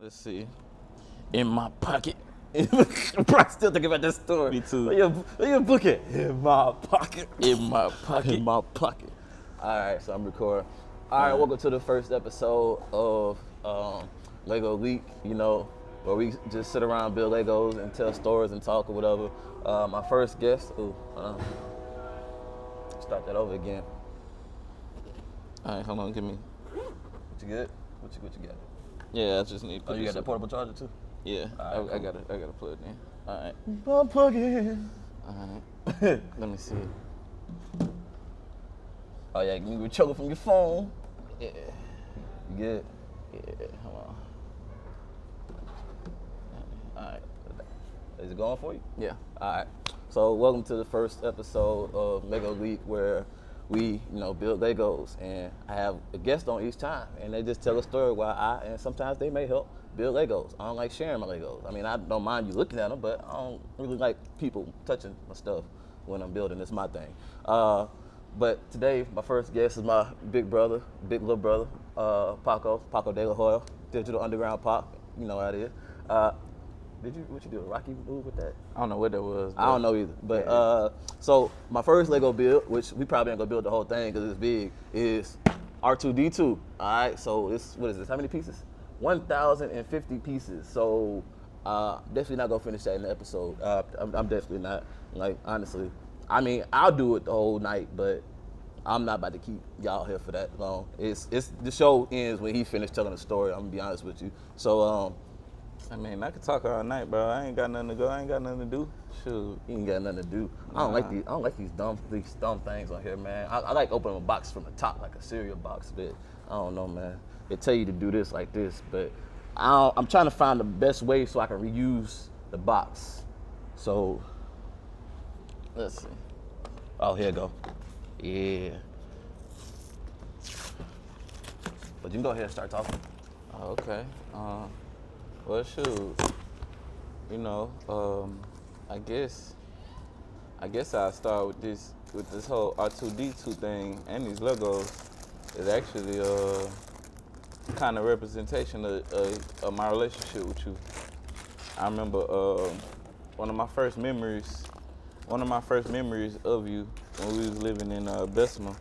Let's see. In my pocket. I'm probably still thinking about that story. Me too. Where your book at? In my pocket. In my pocket. In my pocket. All right, so I'm recording. All right, welcome to the first episode of Lego Leek, where we just sit around, build Legos, and tell stories and talk or whatever. My first guest, start that over again. All right, hold on, give me. What you good? What you got? Yeah, I just need. Oh, you got that portable charger too? Yeah, All right, I got to plug it in. All right. I'm plugging. All right. Let me see. Oh yeah, you were choking from your phone. Yeah. You good? Yeah. Hold on. All right. Is it going for you? Yeah. All right. So welcome to the first episode of Lego Leek, where we, build Legos, and I have a guest on each time, and they just tell a story while and sometimes they may help build Legos. I don't like sharing my Legos. I mean, I don't mind you looking at them, but I don't really like people touching my stuff when I'm building. It's my thing. But today, my first guest is my big little brother, Paco de la Hoya, Digital Underground Pop. You know how it is. What you do, a Rocky move with that? I don't know what that was. I don't know either. But so my first Lego build, which we probably ain't gonna build the whole thing because it's big, is R2D2. All right, so what is this? How many pieces? 1,050 pieces. So definitely not gonna finish that in the episode. I'm definitely not. Like, honestly, I mean, I'll do it the whole night, but I'm not about to keep y'all here for that long. It's the show ends when he finished telling the story. I'm gonna be honest with you. So I mean, I could talk all night, bro. I ain't got nothing to go. I ain't got nothing to do. Shoot. You ain't got nothing to do. I don't like these dumb things on here, man. I like opening a box from the top like a cereal box, but I don't know, man. They tell you to do this like this, but I'm trying to find the best way so I can reuse the box. So let's see. Oh, here you go. Yeah. But you can go ahead and start talking. Oh, okay. Well, shoot. I guess I'll start with this whole R2D2 thing and these Legos. Is actually kind of representation of my relationship with you. I remember one of my first memories of you when we was living in Bessemer.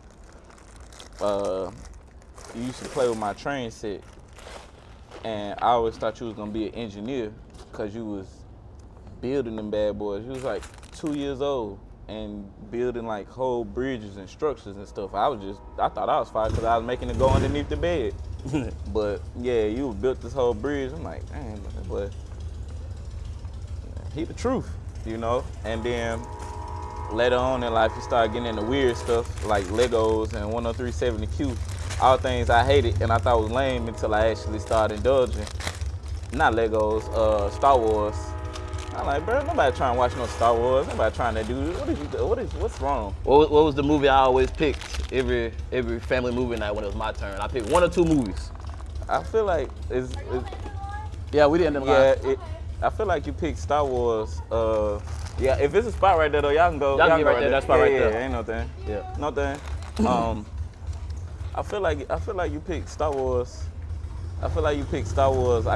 You used to play with my train set, and I always thought you was gonna be an engineer because you was building them bad boys. You was like 2 years old and building like whole bridges and structures and stuff. I thought I was fine because I was making it go underneath the bed. But yeah, you built this whole bridge. I'm like, dang, but he the truth, And then later on in life, you start getting into weird stuff like Legos and 10370Q. All things I hated and I thought was lame until I actually started indulging. Not Legos, Star Wars. I'm like, bro, nobody trying to watch no Star Wars. Nobody trying to do this. What's wrong? What was the movie I always picked every family movie night when it was my turn? I picked one or two movies. I feel like it's yeah, we didn't. I feel like you picked Star Wars. Yeah, if it's a spot right there though, y'all can go. Y'all can get right there. That spot right there. Yeah, ain't no thing. Yeah, no thing. I feel like you picked Star Wars. I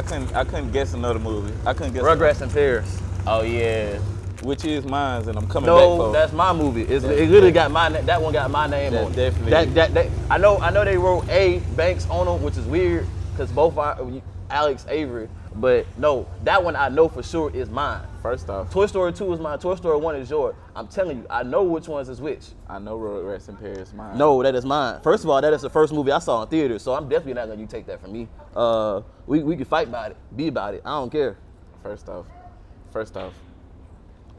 couldn't guess another movie. I couldn't guess. Rugrats in Paris. Oh yeah, which is mine, and I'm coming back for. No, that's my movie. It literally got that one got my name on it. Definitely. I know they wrote A Banks on them, which is weird because both are Alex Avery. But no, that one I know for sure is mine. First off, Toy Story 2 is mine. Toy Story 1 is yours. I'm telling you, I know which ones is which. I know Rugrats in Paris is mine. No, that is mine. First of all, that is the first movie I saw in theaters, so I'm definitely not gonna you take that from me. We can fight about it, be about it. I don't care. First off,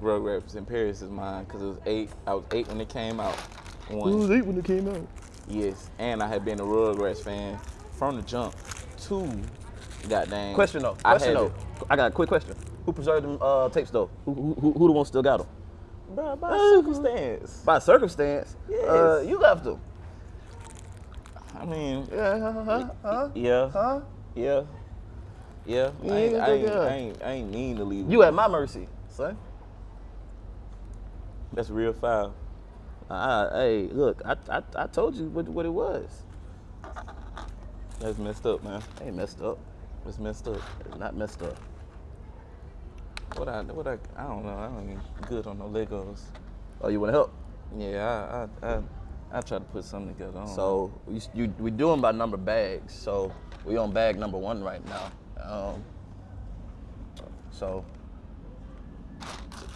Rugrats in Paris is mine because it was 8. I was 8 when it came out. It was 8 when it came out. Yes, and I had been a Rugrats fan from the jump. 2. Goddamn. Question though. I got a quick question. Who preserved them tapes though? Who the one still got them? Bro, by circumstance. By circumstance? Yes. You left them. I mean. Yeah. Yeah. I ain't mean to leave. You at my mercy, son. That's real foul. Hey, look, I told you what it was. That's messed up, man. Ain't messed up. It's messed up. It's not messed up. I don't know. I don't get good on no Legos. Oh, you want to help? Yeah, I try to put something together. I don't So we doing by number bags. So we on bag number 1 right now. So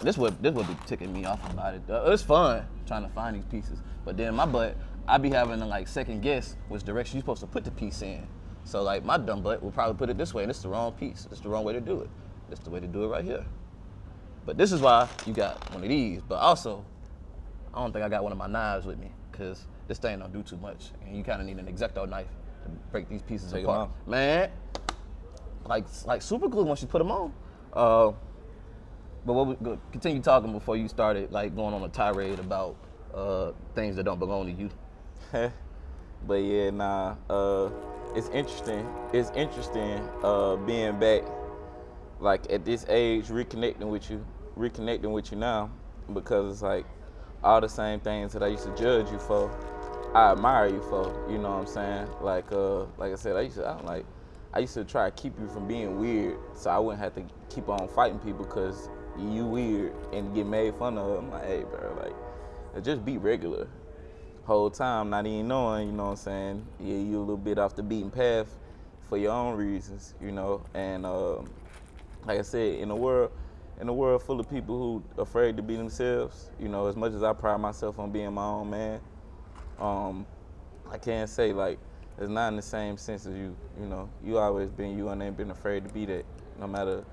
this would be ticking me off about it. It's fun trying to find these pieces, but then my butt, I be having to like second guess which direction you're supposed to put the piece in. So like my dumb butt will probably put it this way, and it's the wrong piece. It's the wrong way to do it. It's the way to do it right here. But this is why you got one of these. But also, I don't think I got one of my knives with me, because this thing don't do too much, and you kind of need an X-Acto knife to break these pieces Take 'em apart. off. Man, like super glue once you put them on. But continue talking before you started like going on a tirade about things that don't belong to you. But yeah, it's interesting. It's interesting being back, like at this age, reconnecting with you now, because it's like all the same things that I used to judge you for, I admire you for. You know what I'm saying? Like I said, I used to try to keep you from being weird, so I wouldn't have to keep on fighting people because you weird and get made fun of. I'm like, hey, bro, like, just be regular. Whole time, not even knowing, you know what I'm saying? Yeah, you a little bit off the beaten path for your own reasons, you know. And like I said, in a world full of people who afraid to be themselves, you know, as much as I pride myself on being my own man, I can't say like it's not in the same sense as you. You know, you always been you and ain't been afraid to be that, no matter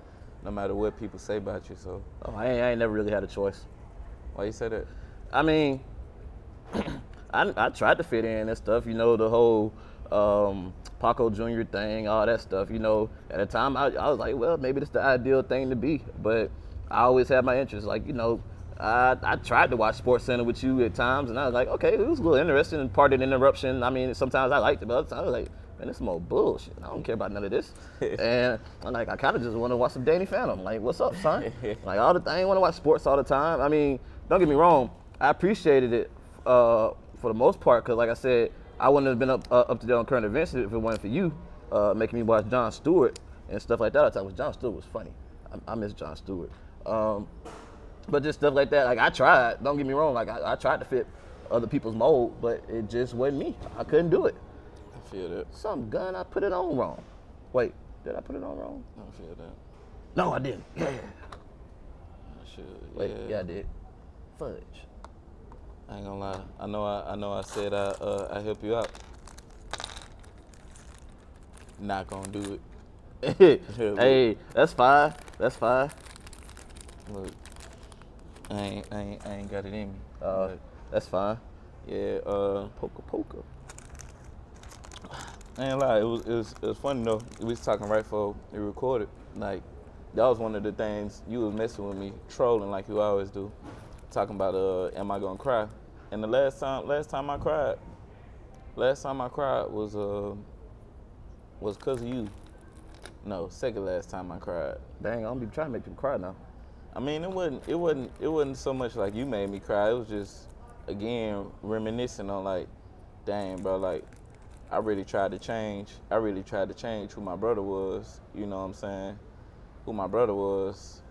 what people say about you. So. Oh, I ain't never really had a choice. Why you say that? I mean, I tried to fit in and stuff, you know, the whole Paco Jr. thing, all that stuff, you know. At the time, I was like, well, maybe it's the ideal thing to be, but I always had my interests. Like, you know, I tried to watch SportsCenter with you at times, and I was like, okay, it was a little interesting, and part of the interruption, I mean, sometimes I liked it, but other times I was like, man, this is more bullshit. I don't care about none of this. And I'm like, I kind of just want to watch some Danny Phantom. Like, what's up, son? Like, I ain't want to watch sports all the time. I mean, don't get me wrong, I appreciated it for the most part, because like I said, I wouldn't have been up to date on current events if it wasn't for you making me watch Jon Stewart and stuff like that. I thought Jon Stewart was funny. I miss Jon Stewart. But just stuff like that, like I tried, don't get me wrong, like I tried to fit other people's mold, but it just wasn't me. I couldn't do it. I feel that. Some gun, I put it on wrong. Wait, did I put it on wrong? I feel that. No, I didn't. Yeah. I should. Wait, yeah, I did. Fudge. I ain't gonna lie. I know. I said I help you out. Not gonna do it. Hey, that's fine. That's fine. Look, I ain't got it in me. That's fine. Yeah. Poker. I ain't lie. It was funny though. We was talking right before we recorded. Like that was one of the things you was messing with me, trolling like you always do. Talking about am I gonna cry? And the last time I cried was cause of you. No, second last time I cried. Dang, I don't be trying to make people cry now. I mean, it wasn't so much like you made me cry. It was just again reminiscing on like, dang, bro, like I really tried to change who my brother was. You know what I'm saying? Who my brother was,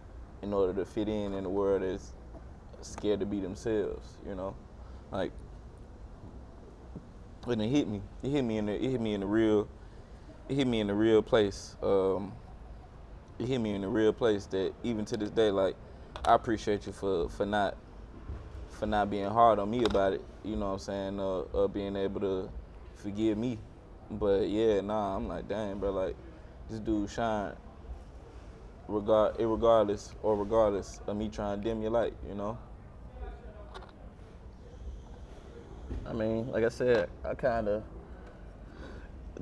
in order to fit in a world that's scared to be themselves, you know, like when it hit me in the real place. It hit me in the real place that even to this day, like I appreciate you for not being hard on me about it. You know what I'm saying? Being able to forgive me. But yeah, I'm like, dang, bro, like this dude shine. Regardless of me trying to dim your light, you know. I mean, like I said, I kind of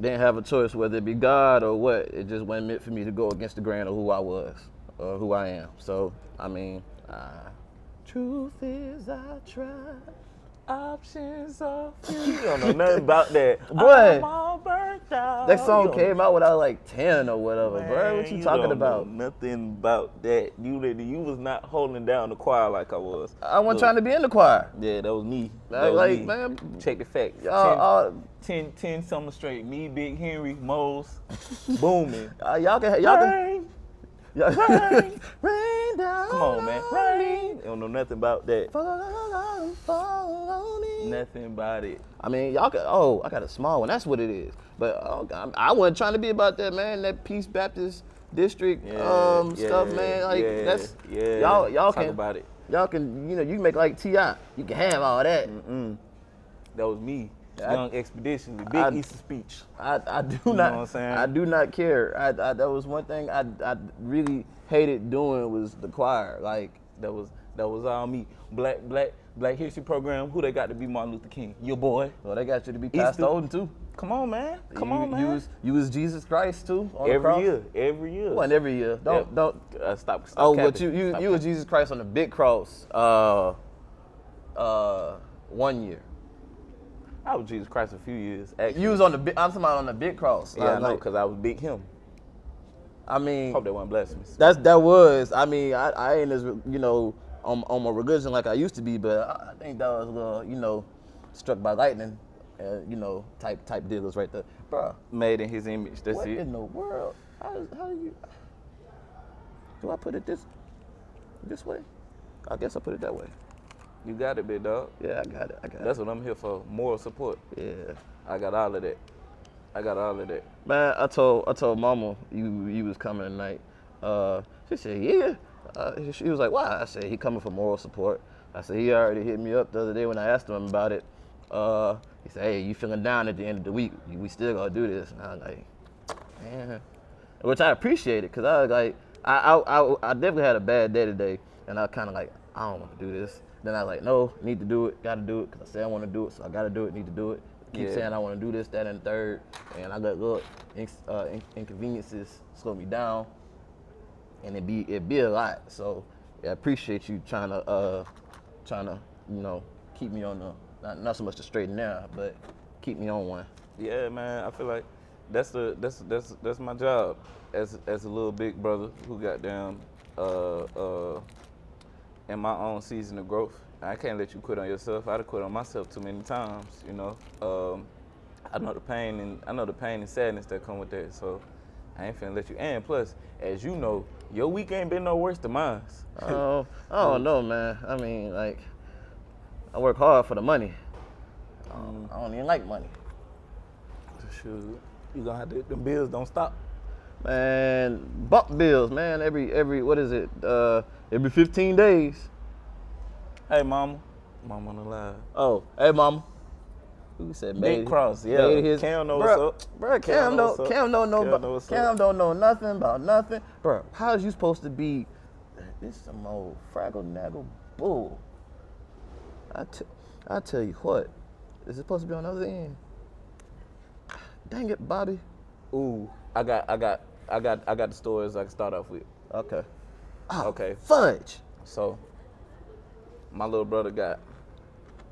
didn't have a choice whether it be God or what. It just wasn't meant for me to go against the grain of who I was or who I am. So, I mean, truth is I tried. Options are few. You don't know nothing about that. Boy. I'm all burnt That song came out when I was like 10 or whatever, Man, bro. What you talking don't about? know nothing about that. You was not holding down the choir like I was. I wasn't trying to be in the choir. Yeah, that was me. Like, man. Check the facts. Y'all, 10 summer straight. Me, Big Henry, Mose, booming. y'all can. Rain, Rain down. come on, man. Rain. They don't know nothing about that. Fall on me. Nothing about it. I mean, y'all can. Oh, I got a small one. That's what it is. But I wasn't trying to be about that, man. That Peace Baptist District stuff, man. Like that's y'all Talk can about it. Y'all can, you can make like T.I. You can have all that. That was me. Young Expedition, the big Easter speech. I do You not. know what I'm saying? I do not care. That was one thing I really hated doing was the choir. Like That was all me. Black History Program. Who they got to be Martin Luther King? Your boy. well, they got you to be Pastor Odin too. Come on, man. Come on, man. You was Jesus Christ too on the every cross? year. Every year. It wasn't every year. Don't. Stop. Oh, but capping. you Stop was Jesus Christ on the big cross. 1 year. I was Jesus Christ a few years. Actually. You was on the big. I'm talking about on the big cross. Yeah, I know, Like, because I was big him. I mean, Hope that wasn't blasphemous. that was. I mean, I ain't as on my religion like I used to be, but I think that was a little struck by lightning, type dealers right there, bro. Made in his image. That's What it. in the world? How do you? Do I put it this way? I guess I put it that way. You got it, big dog. Yeah, I got it. That's what I'm here for. Moral support. Yeah. I got all of that. Man, I told Mama you was coming tonight. She said, yeah. She was like, why? I said, he coming for moral support. I said, he already hit me up the other day when I asked him about it. He said, hey, you feeling down at the end of the week? We still gonna do this. And I was like, man. Which I appreciated, because I was like, I definitely had a bad day today. And I kind of like, I don't want to do this. Then I was like, no, need to do it, got to do it, because I said I want to do it, so I got to do it, need to do it. Keep saying I want to do this, that, and the third, and I let little inconveniences slow me down, and it be a lot. So I appreciate you trying to keep me on the not so much the straight and narrow, but keep me on one. Yeah, man. I feel like that's my job as a little big brother who got down in my own season of growth. I can't let you quit on yourself. I'd have quit on myself too many times, I know the pain and sadness that come with that. So I ain't finna let you. And plus, as you know, your week ain't been no worse than mine. Oh, I don't know, man. I mean, like, I work hard for the money. I don't even like money. Shoot, you gonna have to. The bills don't stop. Man, bump bills, man. Every what is it? Every 15 days. Hey, mama. Mama on the live. Oh, hey, mama. Who said Big Cross, yeah. Cam know what's up. Bro, Cam don't know nothing about nothing. Bro, how is you supposed to be? This some old fraggle naggle bull. I tell you what. Is it supposed to be on the other end? Dang it, Bobby. Ooh, I got the stories I can start off with. Okay. Oh, okay. Fudge. So, my little brother got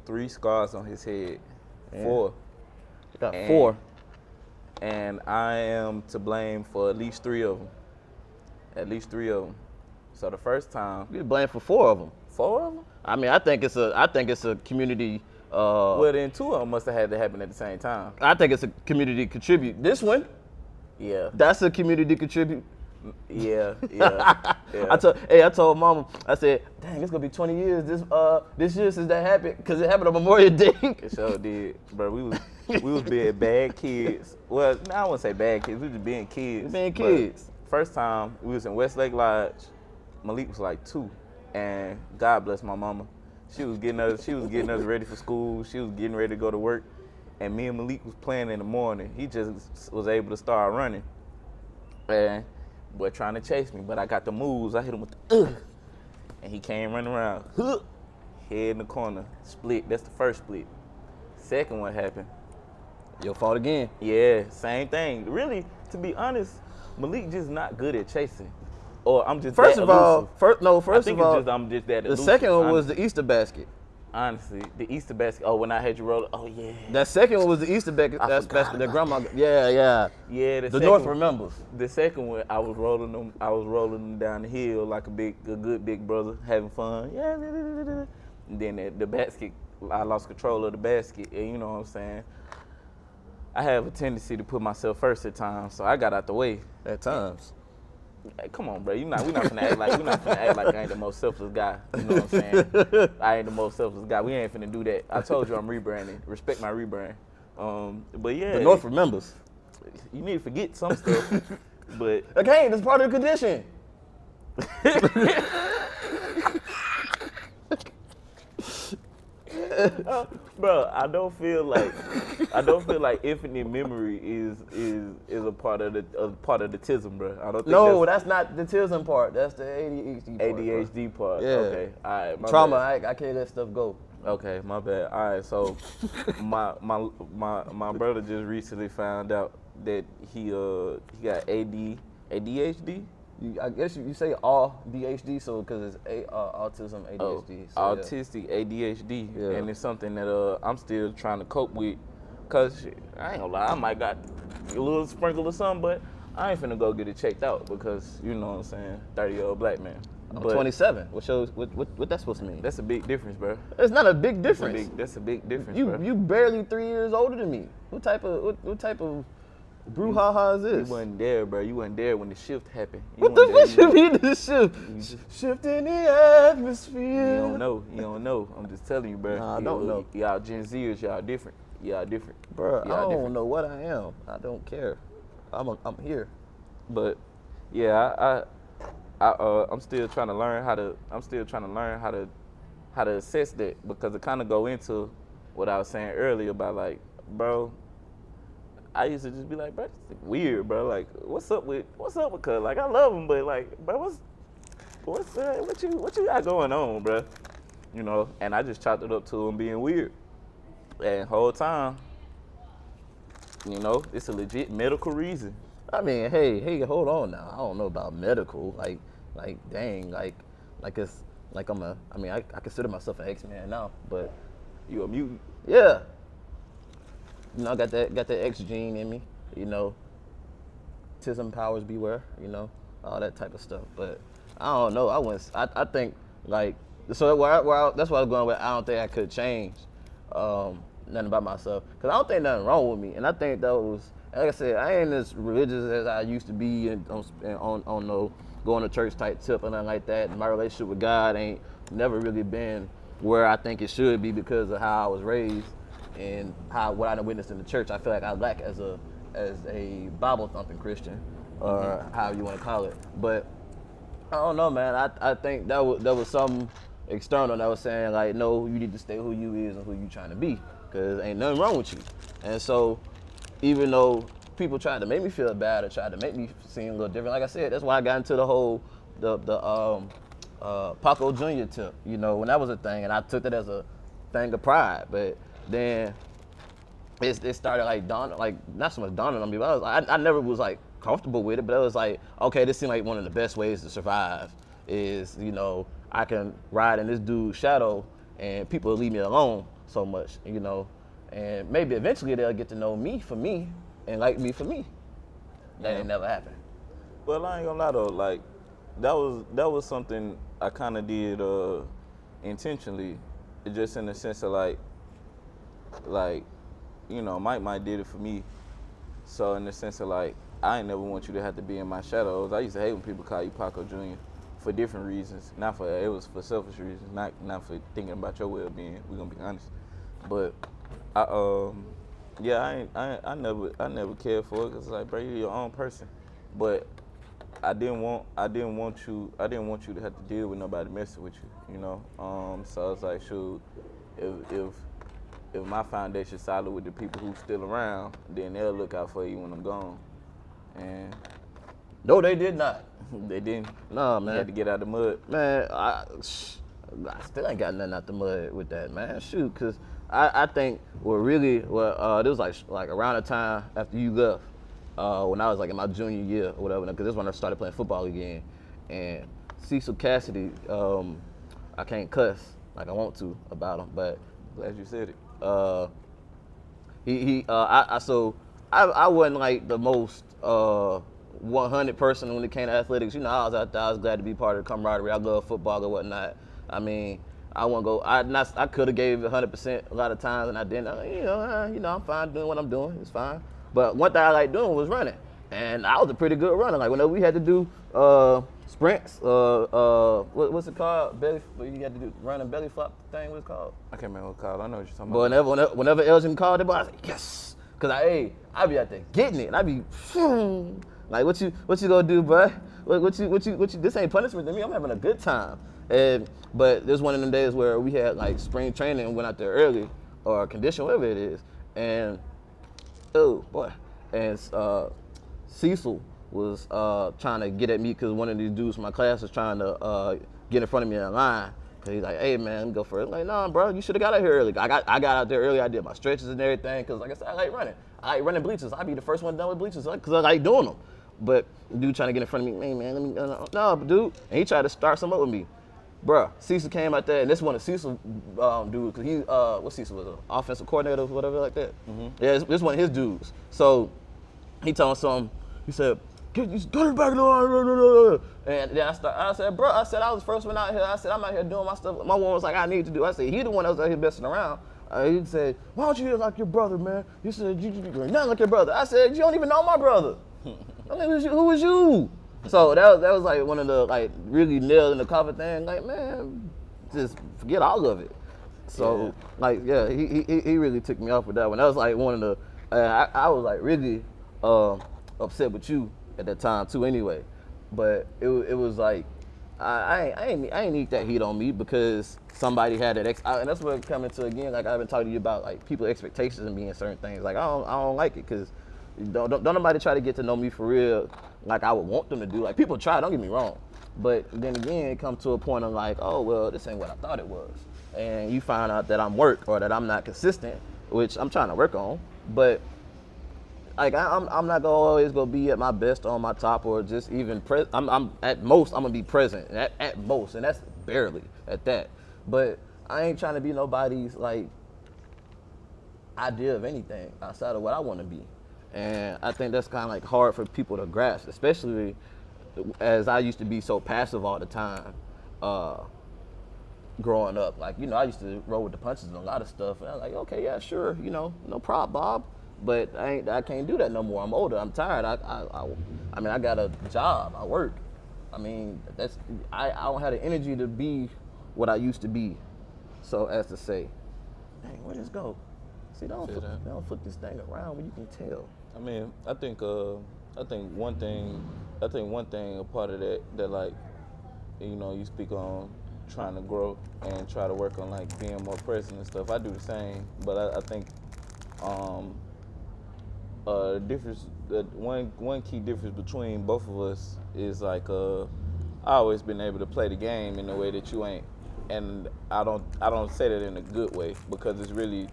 3 scars on his head. Yeah. 4. Got 4. And I am to blame for at least 3 of them. So the first time. You're blamed for 4 of them. 4 of them? I mean, I think it's a community. Well, then 2 of them must have had to happen at the same time. I think it's a community contribute. This one, yeah, that's a community contribute. Yeah. I told Mama, I said, dang, it's gonna be 20 years this year since that happened, because it happened on Memorial Day. It sure did, bro. We was being bad kids. Well, I wouldn't say bad kids. We was just being kids. First time we was in Westlake Lodge. Malik was like 2, and God bless my mama. She was getting us ready for school. She was getting ready to go to work, and me and Malik was playing in the morning. He just was able to start running, and boy trying to chase me, but I got the moves. I hit him with the and he came running around, head in the corner, split. That's the first split. Second one happened. Your fault again. Yeah, same thing. Really, to be honest, Malik just not good at chasing. Or I'm just First that of all, elusive. I'm just that elusive. The second one was the Easter basket. Honestly, the Easter basket. Oh, when I had you roll. Oh yeah. That second one was the Easter basket. I That's forgot basket that about grandma. Yeah. Yeah, The North remembers. The second one, I was rolling them. I was rolling them down the hill like a good big brother, having fun. Yeah. And then the basket, I lost control of the basket, and you know what I'm saying. I have a tendency to put myself first at times, so I got out the way. At times. Hey, come on, bro. We not finna act like I ain't the most selfless guy. You know what I'm saying? I ain't the most selfless guy. We ain't finna do that. I told you I'm rebranding. Respect my rebrand. But yeah. The North remembers. You need to forget some stuff. But okay, that's part of the condition. Bro, I don't feel like infinite memory is a part of the tism, bro. I don't think No, that's not the tism part. That's the ADHD part. ADHD part. Yeah. Okay. All right. Trauma. Bad. I can't let stuff go. Okay, my bad. All right, so my brother just recently found out that he got ADHD. I guess you say AuDHD, so because it's autism, ADHD. So, autistic ADHD, and it's something that I'm still trying to cope with. Cause I ain't gonna lie, I might got a little sprinkle or something, but I ain't finna go get it checked out because you know what I'm saying, 30-year-old black man. I'm 27. What that's supposed to mean? That's a big difference, bro. It's not a big difference. That's a big difference, You bro. you barely 3 years older than me. What type of brouhaha is this? You wasn't there, bro. You wasn't there when the shift happened. What the fuck should be the shift? Shift in the atmosphere. You don't know. I'm just telling you, bro. Nah, I don't know. Y'all Gen Zers, y'all different. Bro, y'all I don't different. know what I am. I don't care. I'm here. But yeah, I'm still trying to learn how to assess that, because it kind of go into what I was saying earlier about, like, bro, I used to just be like, bro, this is weird, bro. Like, what's up with cuz? Like, I love him, but like, bro, what you got going on, bro? You know, and I just chalked it up to him being weird. And the whole time, you know, it's a legit medical reason. I mean, hey, hold on now. I don't know about medical. Like, dang, like it's like I consider myself an X-Man now, but You a mutant. yeah. You know, I got that X gene in me, you know. Tism powers beware, you know, all that type of stuff. But I don't know. I think like so that's what I was going with. I don't think I could change nothing about myself, because I don't think nothing wrong with me. And I think that was, like I said, I ain't as religious as I used to be, and on no going to church type tip or nothing like that. And my relationship with God ain't never really been where I think it should be because of how I was raised and what I witnessed in the church. I feel like I lack as a Bible thumping Christian, or however you want to call it. But I don't know, man. I think that was something external that was saying, like, no, you need to stay who you is and who you trying to be, because ain't nothing wrong with you. And so even though people tried to make me feel bad or tried to make me seem a little different, like I said, that's why I got into the whole Paco Jr. tip, you know, when that was a thing, and I took that as a thing of pride. But then it started like dawning, like not so much dawning on me, but I never was like comfortable with it, but it was like, okay, this seemed like one of the best ways to survive is, you know, I can ride in this dude's shadow and people will leave me alone so much, you know, and maybe eventually they'll get to know me for me and like me for me. That ain't never happened. Well, I ain't gonna lie though, like that was something I kind of did intentionally, just in the sense of like, you know, Mike did it for me. So in the sense of like, I ain't never want you to have to be in my shadows. I used to hate when people call you Paco Jr. for different reasons. It was for selfish reasons, not for thinking about your well-being. We're gonna be honest. But I never cared for it, because like, bro, you're your own person. But I didn't want you to have to deal with nobody messing with you, you know. So it's like, shoot, if my foundation's solid with the people who's still around, then they'll look out for you when I'm gone. And no, they did not. They didn't. Nah, man. You had to get out the mud. Man, I still ain't got nothing out the mud with that, man. Shoot, because I think it was like around the time after you left, when I was like in my junior year or whatever, because this is when I started playing football again. And Cecil Cassidy, I can't cuss, like I want to about him, but Glad you said it. I wasn't like the most 100 person when it came to athletics. You know, I was out there. I was glad to be part of the camaraderie. I love football or whatnot. I mean, I won't go. I could have gave 100% a lot of times, and I didn't. I'm fine doing what I'm doing. It's fine. But one thing I like doing was running, and I was a pretty good runner. Like whenever we had to do sprints, what's it called? You had to do running belly flop thing. What's it called? I can't remember what it's called. I know what you're talking about. But whenever Elgin called it, I was like, yes, cause I be out there getting it, and I be like, what you gonna do, bro? What you? This ain't punishment to me. I'm having a good time. But there's one of them days where we had like spring training and went out there early, or condition, whatever it is, and oh boy, and Cecil was trying to get at me because one of these dudes from my class was trying to get in front of me in the line. Cause he's like, hey man, let me go first. I'm like, nah, bro, you should have got out here early. I got out there early. I did my stretches and everything. Cause like I said, I like running. I like running bleachers. I be the first one done with bleachers cause I like doing them. But dude trying to get in front of me, hey man, let me, no, dude. And he tried to start something up with me. Bruh, Cecil came out there, and this one of Cecil dude, cause he, what Cecil was, an offensive coordinator or whatever like that. Mm-hmm. Yeah, this one of his dudes. So he told him something. He said, go to the back of the line. And then I said, bro, I was the first one out here. I said, I'm out here doing my stuff. My one was like, I need to do. I said, he the one that was out here messing around. He said, why don't you be like your brother, man? He said, you're not like your brother. I said, you don't even know my brother. I mean, who was you? So that was like one of the like really nail in the coffin thing. Like, man, just forget all of it. So like, yeah, he really took me off with that one. That was like one of the. I was like really upset with you at that time too. Anyway, but it was like I ain't need that heat on me because somebody had that and that's what coming to again. Like I've been talking to you about like people's expectations and being certain things. Like I don't like it because. Don't nobody try to get to know me for real like I would want them to do. Like people try, don't get me wrong. But then again, it comes to a point of like, oh, well, this ain't what I thought it was. And you find out that I'm work or that I'm not consistent, which I'm trying to work on. But like I'm not always gonna be at my best or on my top or just even present. I'm at most I'm gonna be present at most, and that's barely at that. But I ain't trying to be nobody's like idea of anything outside of what I want to be. And I think that's kind of like hard for people to grasp, especially as I used to be so passive all the time growing up. Like, you know, I used to roll with the punches and a lot of stuff. And I was like, okay, yeah, sure, you know, no problem, Bob. But I can't do that no more. I'm older. I'm tired. I mean, I got a job. I work. I mean, I don't have the energy to be what I used to be. So as to say, dang, where does this go? See, don't flip this thing around when you can tell. I mean, I think one thing a part of that like, you know, you speak on trying to grow and try to work on like being more present and stuff. I do the same, but I think one key difference between both of us is like I always been able to play the game in a way that you ain't, and I don't say that in a good way because it's really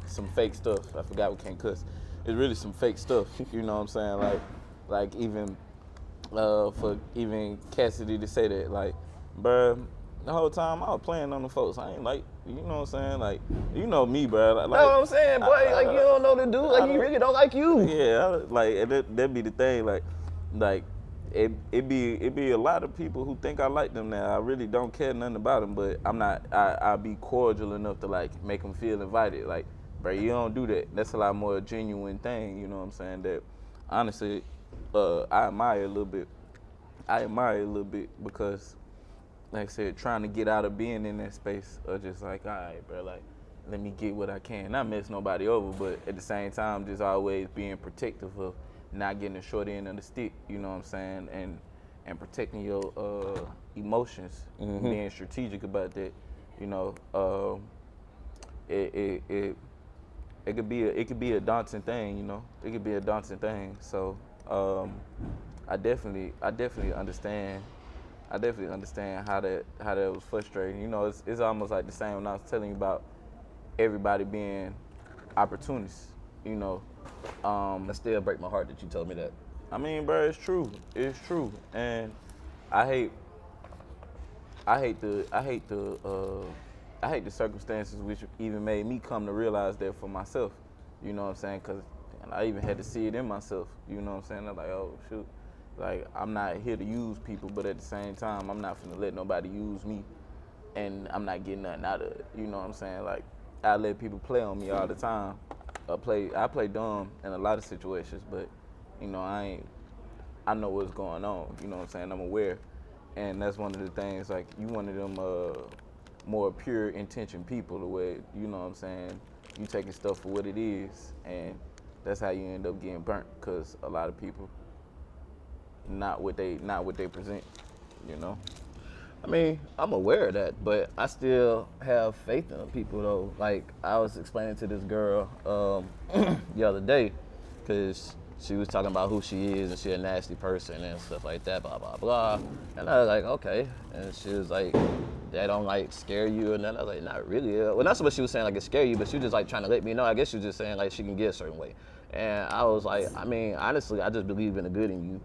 some fake stuff. I forgot we can't cuss. It's really some fake stuff. You know what I'm saying? Like even for even Cassidy to say that, like, bruh, the whole time I was playing on the folks. I ain't like, you know what I'm saying? Like, you know me, bruh. Like, know what I'm saying, boy? Like, you don't know the dude. Like, he really don't like you. Yeah, like that be the thing. Like it be a lot of people who think I like them now. I really don't care nothing about them, but I'm not. I'll be cordial enough to like make them feel invited. Like, bro, you don't do that. That's a lot more genuine thing, you know what I'm saying? That honestly, I admire a little bit. Because, like I said, trying to get out of being in that space or just like, all right, bro, like, let me get what I can. Not mess nobody over, but at the same time, just always being protective of not getting the short end of the stick, you know what I'm saying? And protecting your emotions, being strategic about that, you know. It could be a daunting thing, you know. It could be a daunting thing. So I definitely understand. I definitely understand how that was frustrating. You know, it's almost like the same when I was telling you about everybody being opportunists. You know, that still break my heart that you told me that. I mean, bro, it's true. It's true, and I hate to I hate the circumstances which even made me come to realize that for myself. You know what I'm saying? Because I even had to see it in myself. You know what I'm saying? I'm like, oh, shoot. Like, I'm not here to use people, but at the same time, I'm not finna let nobody use me, and I'm not getting nothing out of it. You know what I'm saying? Like, I let people play on me all the time. I play dumb in a lot of situations, but, you know, I know what's going on. You know what I'm saying? I'm aware. And that's one of the things, like, you one of them more pure intention people, the way, you know what I'm saying, you taking stuff for what it is, and that's how you end up getting burnt, because a lot of people, not what they present, you know? I mean, I'm aware of that, but I still have faith in people, though. Like, I was explaining to this girl the other day, because she was talking about who she is, and she a nasty person and stuff like that, blah, blah, blah. And I was like, okay. And she was like, that don't, like, scare you? And then I was like, not really. Well, that's what she was saying, like, it scare you, but she was just, like, trying to let me know. I guess she was just saying, like, she can get a certain way. And I was like, I mean, honestly, I just believe in the good in you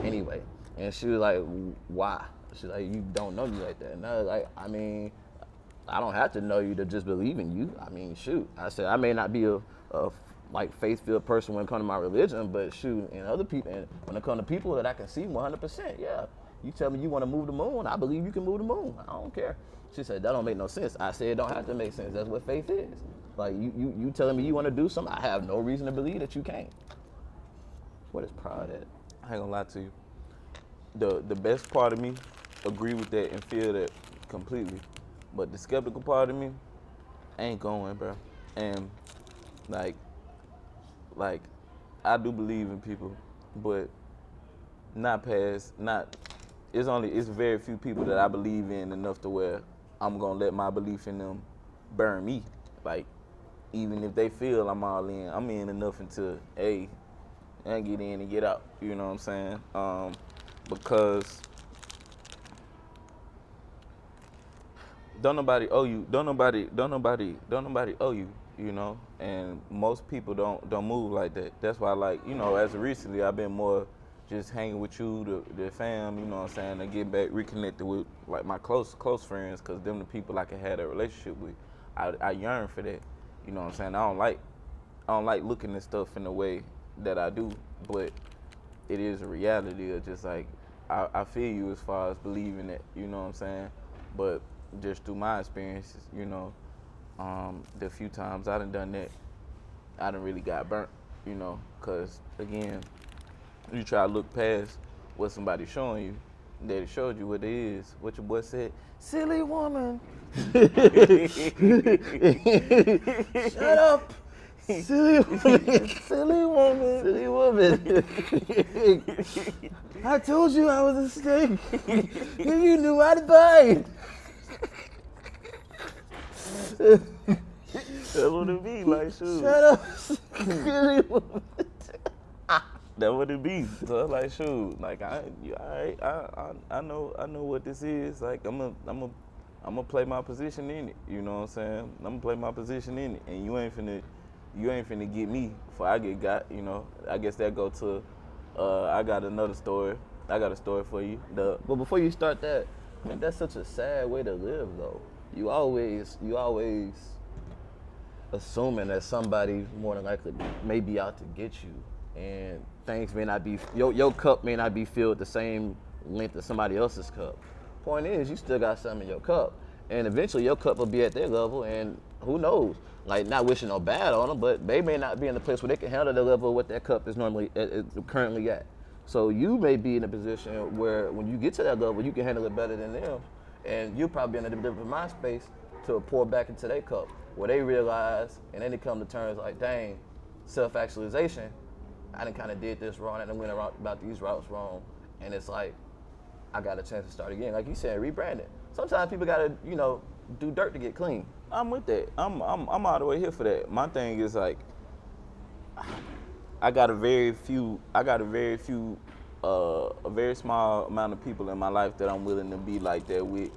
anyway. And she was like, why? She's like, you don't know me like that. And I was like, I mean, I don't have to know you to just believe in you. I mean, shoot. I said, I may not be a like faith-filled person when it comes to my religion, but shoot, and other people, and when it comes to people that I can see 100%, yeah. You tell me you want to move the moon, I believe you can move the moon. I don't care. She said, that don't make no sense. I said, it don't have to make sense. That's what faith is. Like, you telling me you want to do something, I have no reason to believe that you can't. What is pride at? I ain't gonna lie to you. The best part of me agree with that and feel that completely. But the skeptical part of me ain't going, bro. And like I do believe in people, but it's very few people that I believe in enough to where I'm gonna let my belief in them burn me. Like, even if they feel I'm all in, I'm in enough until, hey, I get in and get out. You know what I'm saying? Because don't nobody owe you. Don't nobody owe you. You know, and most people don't move like that. That's why, like, you know, as of recently, I've been more just hanging with you, the fam. You know what I'm saying? And get back reconnected with like my close friends, cause them the people I can have a relationship with. I yearn for that. You know what I'm saying? I don't like looking at stuff in the way that I do, but it is a reality of just like I feel you as far as believing it. You know what I'm saying? But just through my experiences, you know. The few times I done that, I done really got burnt, you know, because, again, you try to look past what somebody's showing you, they showed you what it is. What your boy said, silly woman. Shut up. Silly woman. Silly woman. Silly woman. I told you I was a snake. You knew I'd bite. That's what it be, like, shoot. Shut up, silly woman. That's what it be. So I'm like, shoot, like I know what this is. Like I'm gonna play my position in it. You know what I'm saying? I'm gonna play my position in it, and you ain't finna get me before I get got. You know, I guess that go to. I got another story. I got a story for you. But before you start that, man, that's such a sad way to live, though. You always assuming that somebody more than likely may be out to get you, and things may not be, your cup may not be filled the same length as somebody else's cup. Point is, you still got something in your cup, and eventually your cup will be at their level, and who knows, like, not wishing no bad on them, but they may not be in the place where they can handle the level of what their cup is currently at. So you may be in a position where when you get to that level, you can handle it better than them, and you'll probably be in a different mind space to pour back into their cup, where they realize, and then they come to terms like, dang, self-actualization, I done kind of did this wrong, I done went about these routes wrong, and it's like, I got a chance to start again. Like you said, rebranding. Sometimes people gotta, do dirt to get clean. I'm with that. I'm all the way here for that. My thing is like, a very small amount of people in my life that I'm willing to be like that with,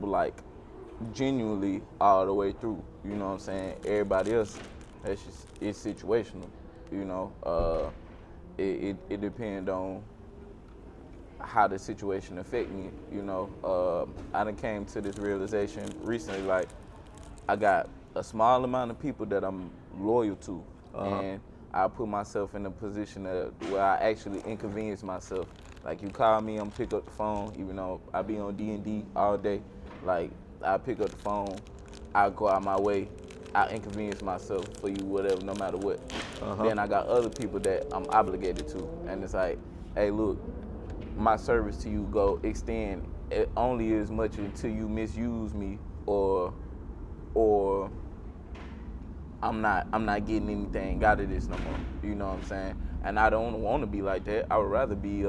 like, genuinely all the way through. You know what I'm saying? Everybody else, it's situational. You know, it depends on how the situation affect me. You know, I done came to this realization recently. Like, I got a small amount of people that I'm loyal to, and I put myself in a position where I actually inconvenience myself. Like, you call me, I'm pick up the phone, even though I be on D&D all day. Like, I pick up the phone, I go out my way, I inconvenience myself for you, whatever, no matter what. Then I got other people that I'm obligated to, and it's like, hey, look, my service to you go extend only as much until you misuse me, or I'm not getting anything out of this no more. You know what I'm saying? And I don't want to be like that. I would rather be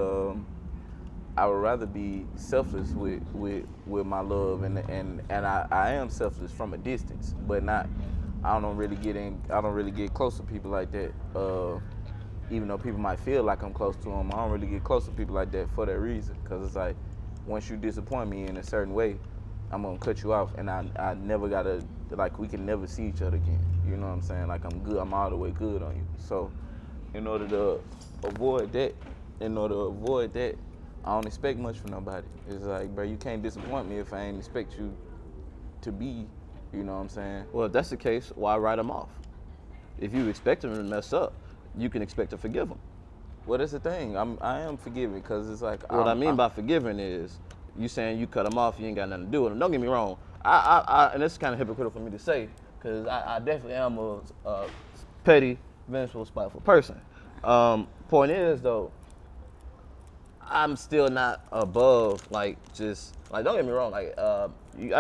selfless with my love, and I am selfless from a distance, but not. I don't really get close to people like that. Even though people might feel like I'm close to them, I don't really get close to people like that for that reason. Cause it's like, once you disappoint me in a certain way, I'm gonna cut you off, and I never gotta, like, we can never see each other again. You know what I'm saying? Like, I'm all the way good on you. So, in order to avoid that, I don't expect much from nobody. It's like, bro, you can't disappoint me if I ain't expect you to be, you know what I'm saying? Well, if that's the case, why write them off? If you expect them to mess up, you can expect to forgive them. Well, that's the thing. I am forgiving, because it's like, What I mean by forgiving is, you saying you cut them off, you ain't got nothing to do with them. Don't get me wrong. I and this is kind of hypocritical for me to say, because I definitely am a petty, vengeful, spiteful person. Point is, though, I'm still not above, like, just, like, don't get me wrong, like, I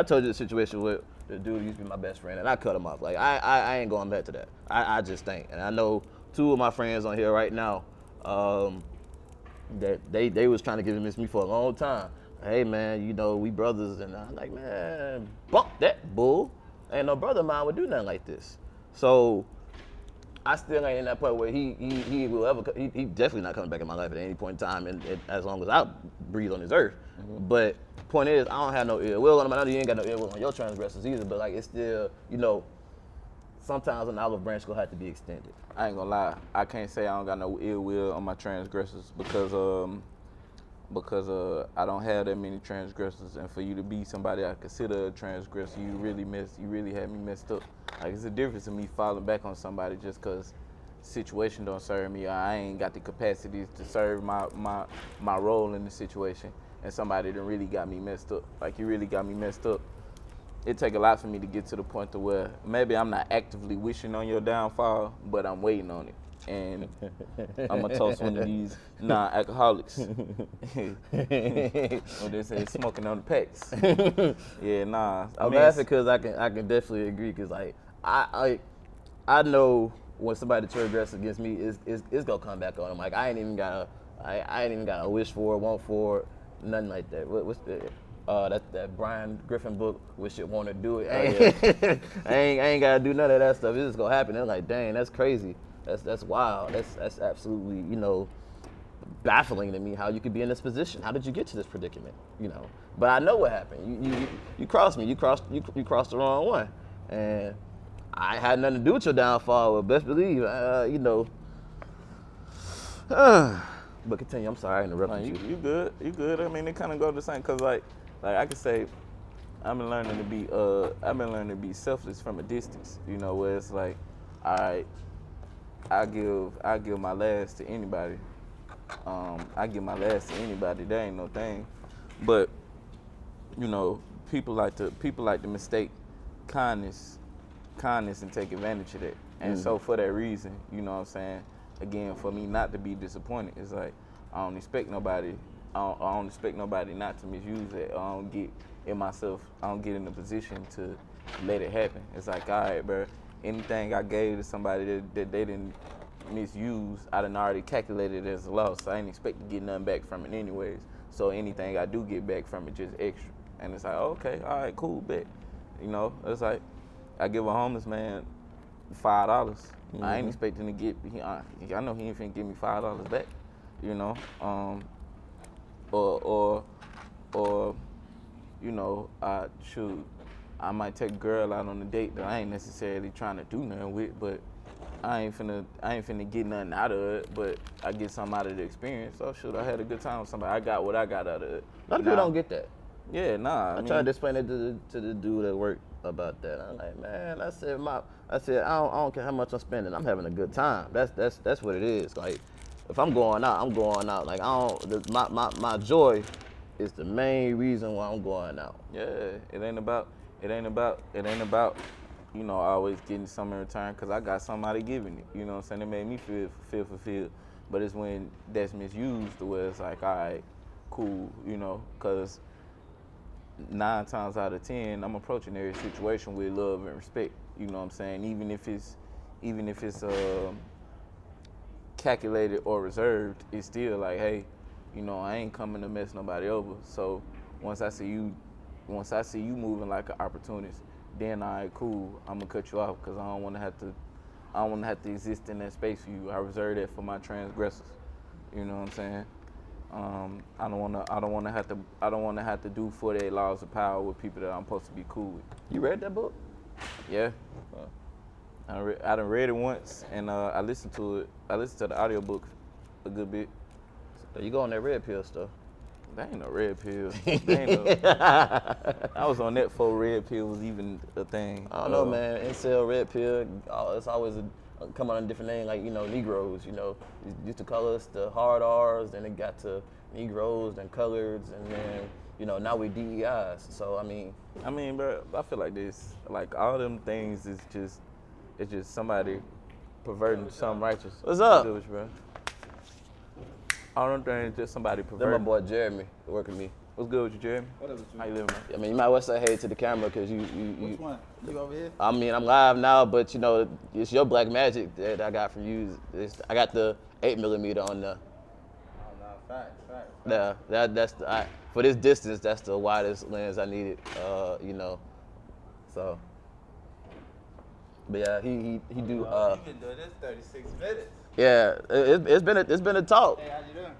told you the situation with the dude who used to be my best friend, and I cut him off. Like, I ain't going back to that. I just think, and I know two of my friends on here right now, that they was trying to get against me for a long time. Hey, man, you know, we brothers, and I'm like, man, bump that bull. Ain't no brother of mine would do nothing like this. So I still ain't in that point where he will ever, he definitely not coming back in my life at any point in time, and as long as I breathe on this earth. But point is, I don't have no ill will on him. I know you ain't got no ill will on your transgressors either, but like, it's still, you know, sometimes an olive branch gonna have to be extended. I ain't gonna lie, I can't say I don't got no ill will on my transgressors, because I don't have that many transgressors, and for you to be somebody I consider a transgressor, you really had me messed up. Like, it's a difference in me falling back on somebody just because situation don't serve me, or I ain't got the capacity to serve my role in the situation, and somebody that really got me messed up. Like, you really got me messed up. It take a lot for me to get to the point to where maybe I'm not actively wishing on your downfall, but I'm waiting on it. And I'm gonna toast one of these non-alcoholics. When they say smoking on the packs. Yeah, nah. I'm laughing because I can definitely agree, because like I know when somebody transgresses against me, it's gonna come back on them. Like, I ain't even gotta wish for it, want for it, nothing like that. What's the that Brian Griffin book, Wish It, Want to Do It. I ain't gotta do none of that stuff. It's just gonna happen. It's like, dang, that's crazy. That's wild. That's absolutely, you know, baffling to me how you could be in this position. How did you get to this predicament? You know. But I know what happened. You crossed me. You crossed the wrong one. And I had nothing to do with your downfall. Well, best believe, you know. But continue. I'm sorry I interrupted you. You good. I mean, it kind of go the same, cause like I could say, I've been learning to be selfless from a distance. You know, where it's like, all right, I give my last to anybody. I give my last to anybody. There ain't no thing. But you know, people like to mistake kindness and take advantage of that. And so for that reason, you know what I'm saying, again, for me not to be disappointed, it's like, I don't expect nobody not to misuse it. I don't get in a position to let it happen. It's like, all right, bro, anything I gave to somebody that they didn't misuse, I done already calculated as a loss. So I ain't expect to get nothing back from it anyways. So anything I do get back from it, just extra. And it's like, okay, all right, cool, bet. You know, it's like, I give a homeless man $5. I ain't expecting to get, I know he ain't finna give me $5 back, you know? Or you know, I might take a girl out on a date that I ain't necessarily trying to do nothing with, but I ain't finna get nothing out of it, but I get something out of the experience. So shoot, I had a good time with somebody. I got what I got out of it. A lot of people don't get that. Yeah, nah. I tried to explain it to the dude at work about that. I'm like, man, I said I don't care how much I'm spending. I'm having a good time. That's what it is. Like, if I'm going out, I'm going out. Like, my joy is the main reason why I'm going out. Yeah, it ain't about always getting something in return, because I got somebody giving it. You know what I'm saying? It made me feel fulfilled. But it's when that's misused where it's like, all right, cool, because 9 times out of 10, I'm approaching every situation with love and respect. You know what I'm saying? Even if it's calculated or reserved, it's still like, hey, I ain't coming to mess nobody over. So once I see you moving like an opportunist, then all right, cool, I'm gonna cut you off, because I don't want to have to exist in that space for you. I reserve that for my transgressors. You know what I'm saying? I don't want to have to do 48 laws of power with people that I'm supposed to be cool with. You read that book? Yeah. I done read it once, and I listened to it. I listened to the audiobook a good bit. So you go on that red pill stuff. That ain't no red pill. I was on that before red pill was even a thing. I don't know, man. Incel, red pill, it's always come on a different name, like, Negroes, used to call us the hard R's, then it got to Negroes, then coloreds, and then, now we DEIs. So, I mean, bro, I feel like this, like, all them things is just somebody perverting something righteous. What's up? What's good with you, bro? All them things just somebody Then perverting. my boy Jeremy working me. What's good with you, Jeremy? What up with you? How you living, man? I mean, you might well say hey to the camera, because you. Which one? You over here? I mean, I'm live now, but it's your black magic that I got from you. I got the 8mm on there. Oh, no, facts. Yeah, that's for this distance, that's the widest lens I needed. So. But yeah, he do. You've been doing this 36 minutes. Yeah, it's been a talk. Hey, how you doing?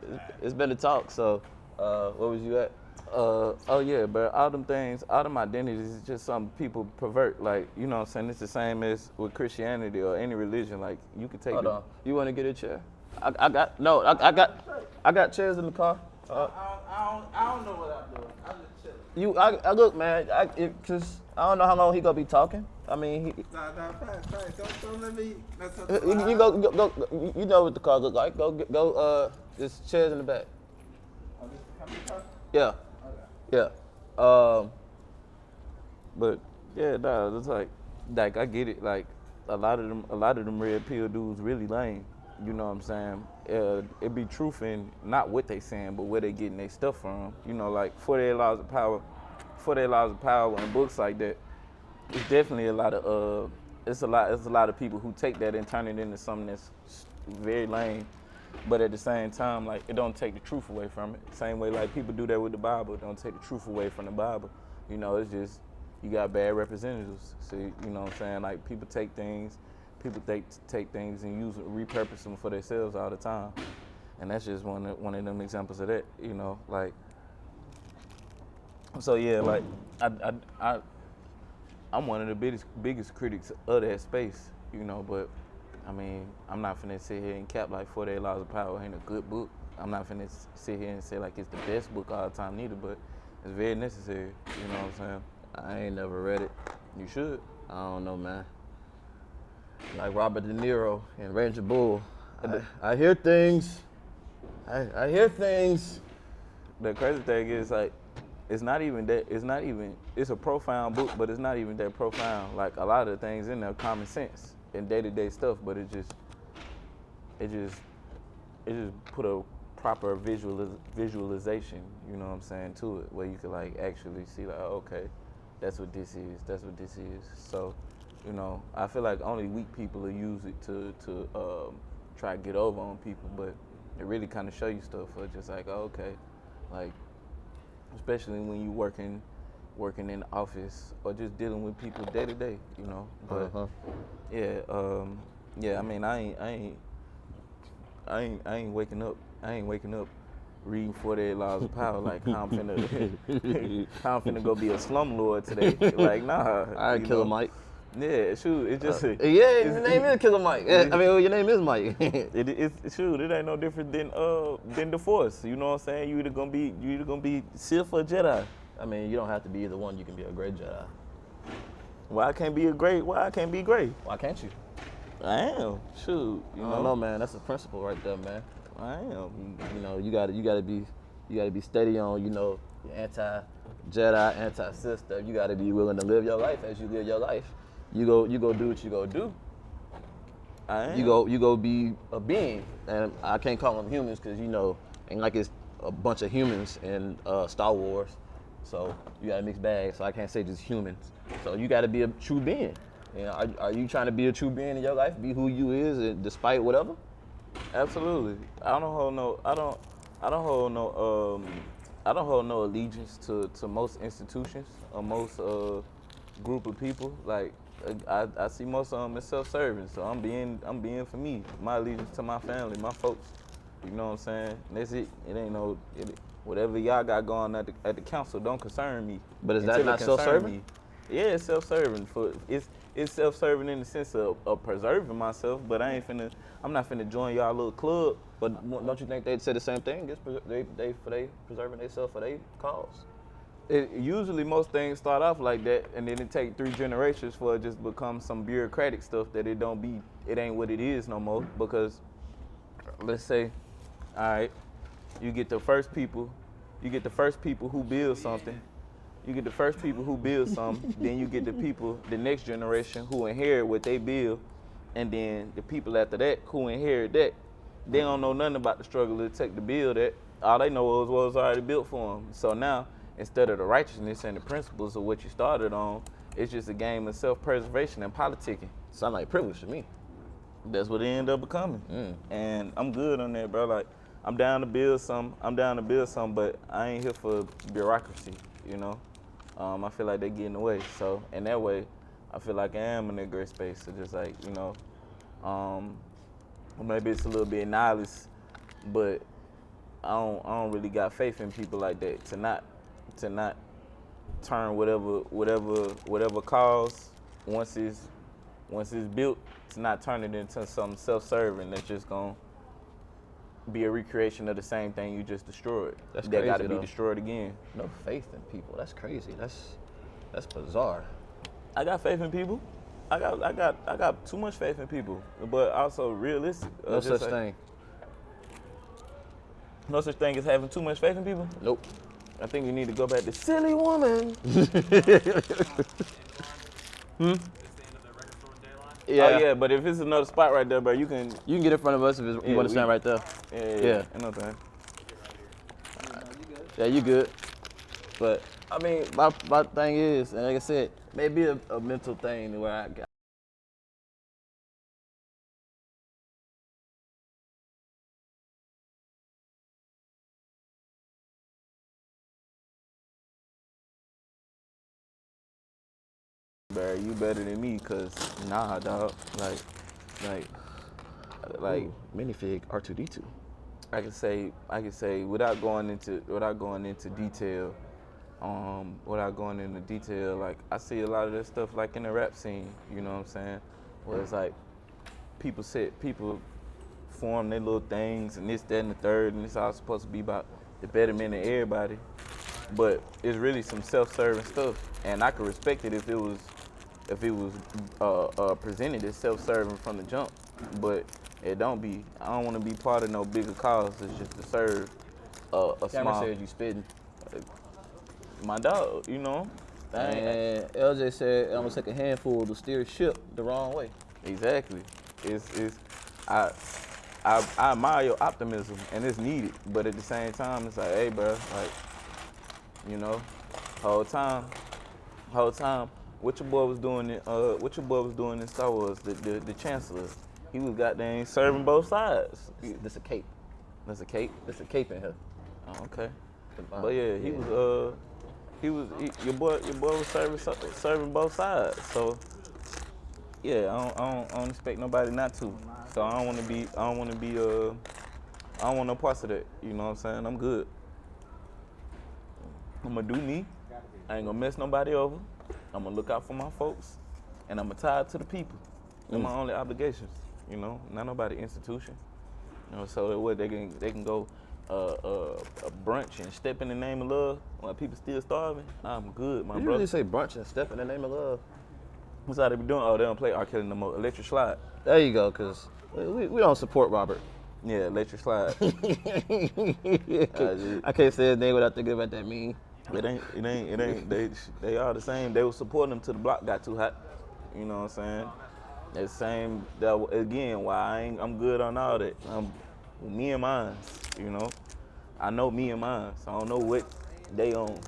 It's been a talk. So, where was you at? Oh yeah, but all them things, all them identities is just something people pervert. Like, you know what I'm saying? It's the same as with Christianity or any religion. Like, you could take Hold on. You want to get a chair? I got chairs in the car. I don't know what I'm doing. I'm just chilling. I look, man. Cause I don't know how long he gonna be talking. I mean, Nah, facts. Don't let me mess up. you go. You know what the car look like. Go. There's chairs in the back. Oh, this is the company car? Yeah. Okay. Yeah. But yeah, nah, it's like I get it. Like, a lot of them red pill dudes really lame. You know what I'm saying? It be truth in not what they saying, but where they getting their stuff from. Like 48 laws of power. 48 laws of power and books like that. It's definitely a lot of it's a lot of people who take that and turn it into something that's very lame. But at the same time, like, it don't take the truth away from it. Same way like people do that with the Bible. It don't take the truth away from the Bible. It's just, you got bad representatives. So, you know what I'm saying? Like, people take things and repurpose them for themselves all the time. And that's just one of them examples of that, like. So yeah, like, I'm one of the biggest critics of that space, but I mean, I'm not finna sit here and cap like 48 Laws of Power ain't a good book. I'm not finna sit here and say like it's the best book all the time neither, but it's very necessary, you know what I'm saying? I ain't never read it. You should. I don't know, man. Like Robert De Niro and Ranger Bull. I hear things. I hear things. The crazy thing is, like, it's a profound book, but it's not even that profound. Like, a lot of the things in there, common sense and day-to-day stuff, but it just put a proper visualization, you know what I'm saying, to it, where you could like actually see like, oh, okay, that's what this is. So, I feel like only weak people will use it to try to get over on people, but it really kind of show you stuff for just like, oh, okay, like, especially when you working in the office or just dealing with people day to day, But yeah, I mean, I ain't waking up reading 48 Laws of Power like how I'm finna go be a slumlord today. Like, nah. All right, Killer Mike. Yeah, shoot, it's just Yeah, your name is Killer Mike. I mean, well, your name is Mike. it's shoot, it ain't no different than the Force. You know what I'm saying? You either gonna be Sith or Jedi. I mean, you don't have to be either one. You can be a great Jedi. Why I can't be great? Why can't you? I am. Shoot, I don't know, man. That's a principle right there, man. I am. You know, you gotta be steady on, you know, your anti-Jedi, anti-Sith stuff. You gotta be willing to live your life as you live your life. You go do what you go do. I am. You go be a being, and I can't call them humans because, you know, ain't like it's a bunch of humans in Star Wars. So you got a mixed bag. So I can't say just humans. So you got to be a true being. You know, are you trying to be a true being in your life? Be who you is, despite whatever. Absolutely. I don't hold no allegiance to most institutions or most group of people. Like I see most of them as self-serving. So I'm being for me. My allegiance to my family, my folks. You know what I'm saying? That's it. It ain't no whatever y'all got going at the council don't concern me. But is that Until it not concern self-serving? me. Yeah, it's self-serving. It's self-serving in the sense of preserving myself. But I'm not finna join y'all little club. But don't you think they'd say the same thing? Just they preserving themselves for their cause. Usually most things start off like that, and then it take 3 generations for it just to become some bureaucratic stuff that it ain't what it is no more. Because let's say, all right, you get the first people who build something. You get the first people who build something, then you get the next generation who inherit what they build, and then the people after that who inherit that. They don't know nothing about the struggle it took to build it. All they know was what was already built for them. So now, instead of the righteousness and the principles of what you started on, it's just a game of self-preservation and politicking. Sound like privilege to me. That's what it ended up becoming. And I'm good on that, bro. Like, I'm down to build some, but I ain't here for bureaucracy, you know? I feel like they get in the way. So, in that way, I feel like I am in a great space to just like, you know, maybe it's a little bit nihilist, but I don't really got faith in people like that to not turn whatever cause once it's built, to not turn it into something self-serving that's just gonna be a recreation of the same thing you just destroyed. That's that crazy, got to be though. destroyed again. No faith in people. That's crazy. That's bizarre. I got faith in people. I got too much faith in people, but also realistic. No such thing. No such thing as having too much faith in people. Nope. I think you need to go back to silly woman. Yeah. Oh yeah, but if it's another spot right there, bro, you can get in front of us if you want to stand right there. Yeah. No thing. Yeah, you good. But I mean, my thing is, and like I said, maybe a mental thing where I got. Bro, you better than me, cause nah, dog. Like Ooh, minifig R2D2. I can say without going into detail, like I see a lot of that stuff like in the rap scene, you know what I'm saying? Where it's like people form their little things and this, that, and the third, and it's all supposed to be about the betterment of everybody. But it's really some self-serving stuff, and I could respect it if it was presented as self-serving from the jump. But it don't be. I don't want to be part of no bigger cause. It's just to serve a Camera small. said you spitting. My dog, you know. And LJ said I'm gonna take a handful to steer ship the wrong way. Exactly. I admire your optimism, and it's needed. But at the same time, it's like, hey, bro, like, you know, whole time, what your boy was doing in Star Wars, the Chancellor, he was goddamn serving both sides. This a cape. That's a cape. There's a cape in here. Oh, okay. But yeah, your boy was serving both sides. So yeah, I don't expect nobody not to. So I don't want no parts of that. You know what I'm saying? I'm good. I'm gonna do me. I ain't gonna mess nobody over. I'm gonna look out for my folks, and I'm tied to the people. They're my only obligations, you know, not nobody institution. You know, so that way they can go a brunch and step in the name of love while people still starving. I'm good, my You brother. really say brunch and step in the name of love? What's how they be doing? Oh, they don't play R. Kelly no more. Electric slide. There you go, because we don't support Robert. Yeah, electric slide. I can't say his name without thinking about that meme. It ain't. They are the same. They were supporting him till the block got too hot. You know what I'm saying? That same. That again. Why I'm good on all that. Me and mine. You know. I know me and mine. So I don't know what they own.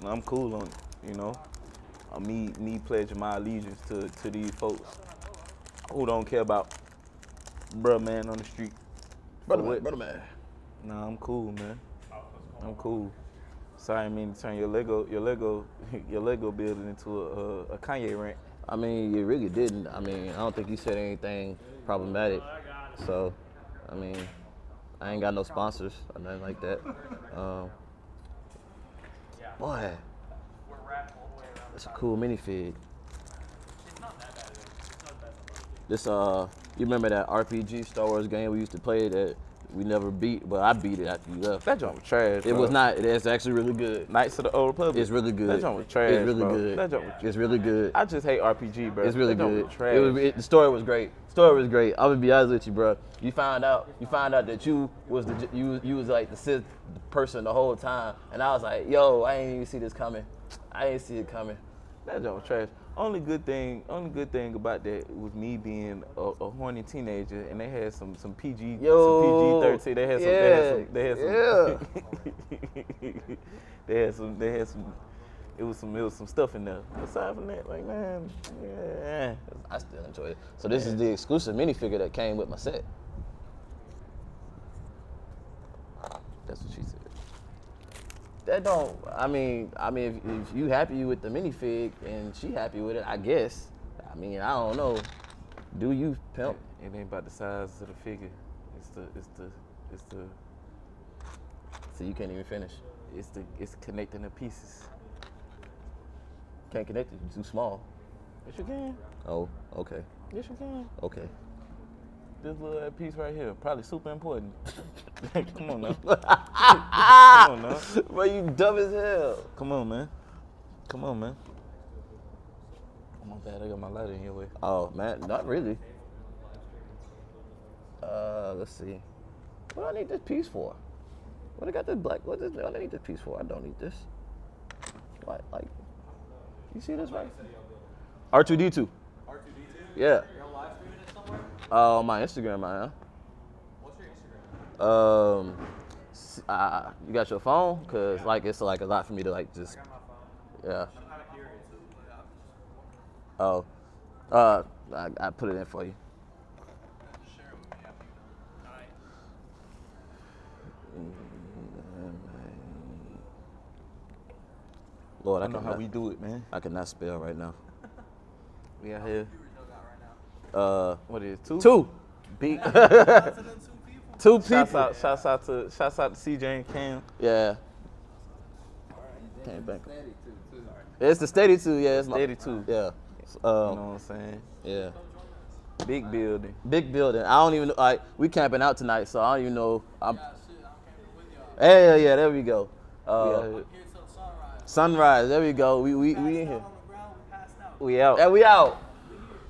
I'm cool on it. You know. Me pledging my allegiance to these folks who don't care about bruh man on the street. Brother man. Nah, I'm cool, man. I'm cool. Sorry, I mean to turn your Lego building into a Kanye rant. I mean, you really didn't. I mean, I don't think you said anything problematic. So, I mean, I ain't got no sponsors or nothing like that. Boy, it's a cool minifig. This you remember that RPG Star Wars game we used to play that we never beat, but I beat it after you left. That joint was trash. It was not. It's actually really good. Knights of the Old Republic. It's really good. That joint was trash. It's really bro. good. That joint was It's really good. I just hate RPG, bro. It's really that joint good. Was trash. The story was great. Story was great. I'm gonna be honest with you, bro. You found out that you was like the Sith person the whole time, and I was like, yo, I ain't even see this coming. I ain't see it coming. That joint was trash. Only good thing about that was me being a horny teenager, and they had some PG, Yo, some PG-13. They had some. It was some stuff in there. Aside from that, like man, yeah. I still enjoy it. So this is the exclusive minifigure that came with my set. That's what she said. That don't. I mean, if you happy with the minifig and she happy with it, I guess. I mean, I don't know. Do you, pimp? It ain't about the size of the figure. It's the. So you can't even finish. It's connecting the pieces. Can't connect it. You're too small. Yes, you can. Oh, okay. Yes, you can. Okay. This little piece right here, probably super important. Come on now. Come on now. Bro, you dumb as hell. Come on, man. Come on, man. Oh my bad, I got my lighter in your way. Oh man, not really. Let's see. What do I need this piece for? What I got this black? What do I need this piece for? I don't need this. What, like? You see this right? R2D2. R2D2? Yeah. You're live streaming it somewhere? On my Instagram, I am. What's your Instagram? You got your phone? Cause like it's like a lot for me to like just. I got my phone. Yeah. I'm kind of curious. But I put it in for you. just share it with me after you're done. Lord, I know how we do it, man. I cannot spell right now. We out here. Who we got right now? What is it, two? Two. Big. To the two people. Two people. Shouts out to CJ and Cam. Yeah. Alright. Came back. Steady too. It's the steady two. Yeah. It's my, Steady two. Yeah. You know what I'm saying? Yeah. Big building. Big building. I don't even know. Like we camping out tonight, so I don't even know. Yeah, shit, I'm camping with y'all. Yeah. There we go. We out here. Here till sunrise. Sunrise. There we go. We in Passed here. out on the ground, we passed out. We out. Yeah, we out.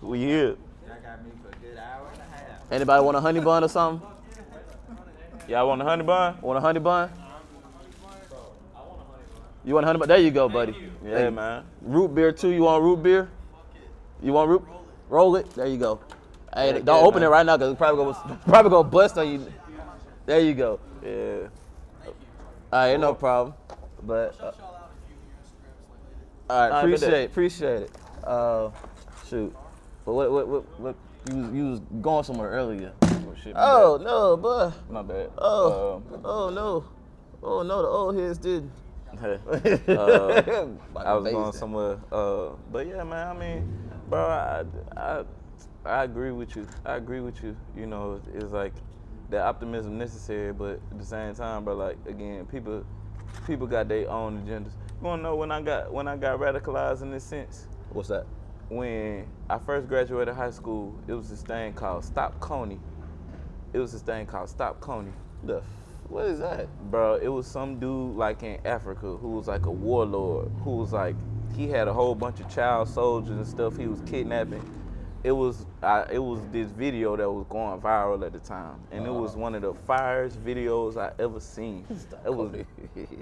We here. Y'all got me for a good hour and a half. Anybody want a honey bun or something? Y'all want a honey bun? Want a honey bun? I want a honey bun. You want a honey bun? There you go, buddy. Yeah, Hey, man. Root beer too. You want root beer? You want root? Roll it. There you go. Hey, Yeah, don't yeah, open man. it right now because it's probably gonna bust on you. There you go. Yeah. All right, no problem. But Shout y'all out if you your Instagrams like later. all right, All right, appreciate it. Shoot. But what? You was going somewhere earlier. Oh, shit, my Oh no, boy. bad. My bad. Oh no. Oh no, the old heads did. I was going somewhere. But yeah, man. I mean, bro, I agree with you. You know, it's like that optimism necessary, but at the same time, bro, like again, people got their own agendas. You wanna know when I got radicalized in this sense? What's that? when I first graduated high school, it was this thing called Stop Coney. What is that? Bro, it was some dude like in Africa who was like a warlord, who was like, he had a whole bunch of child soldiers and stuff he was kidnapping. It was this video that was going viral at the time, and it was one of the firest videos I ever seen. It was,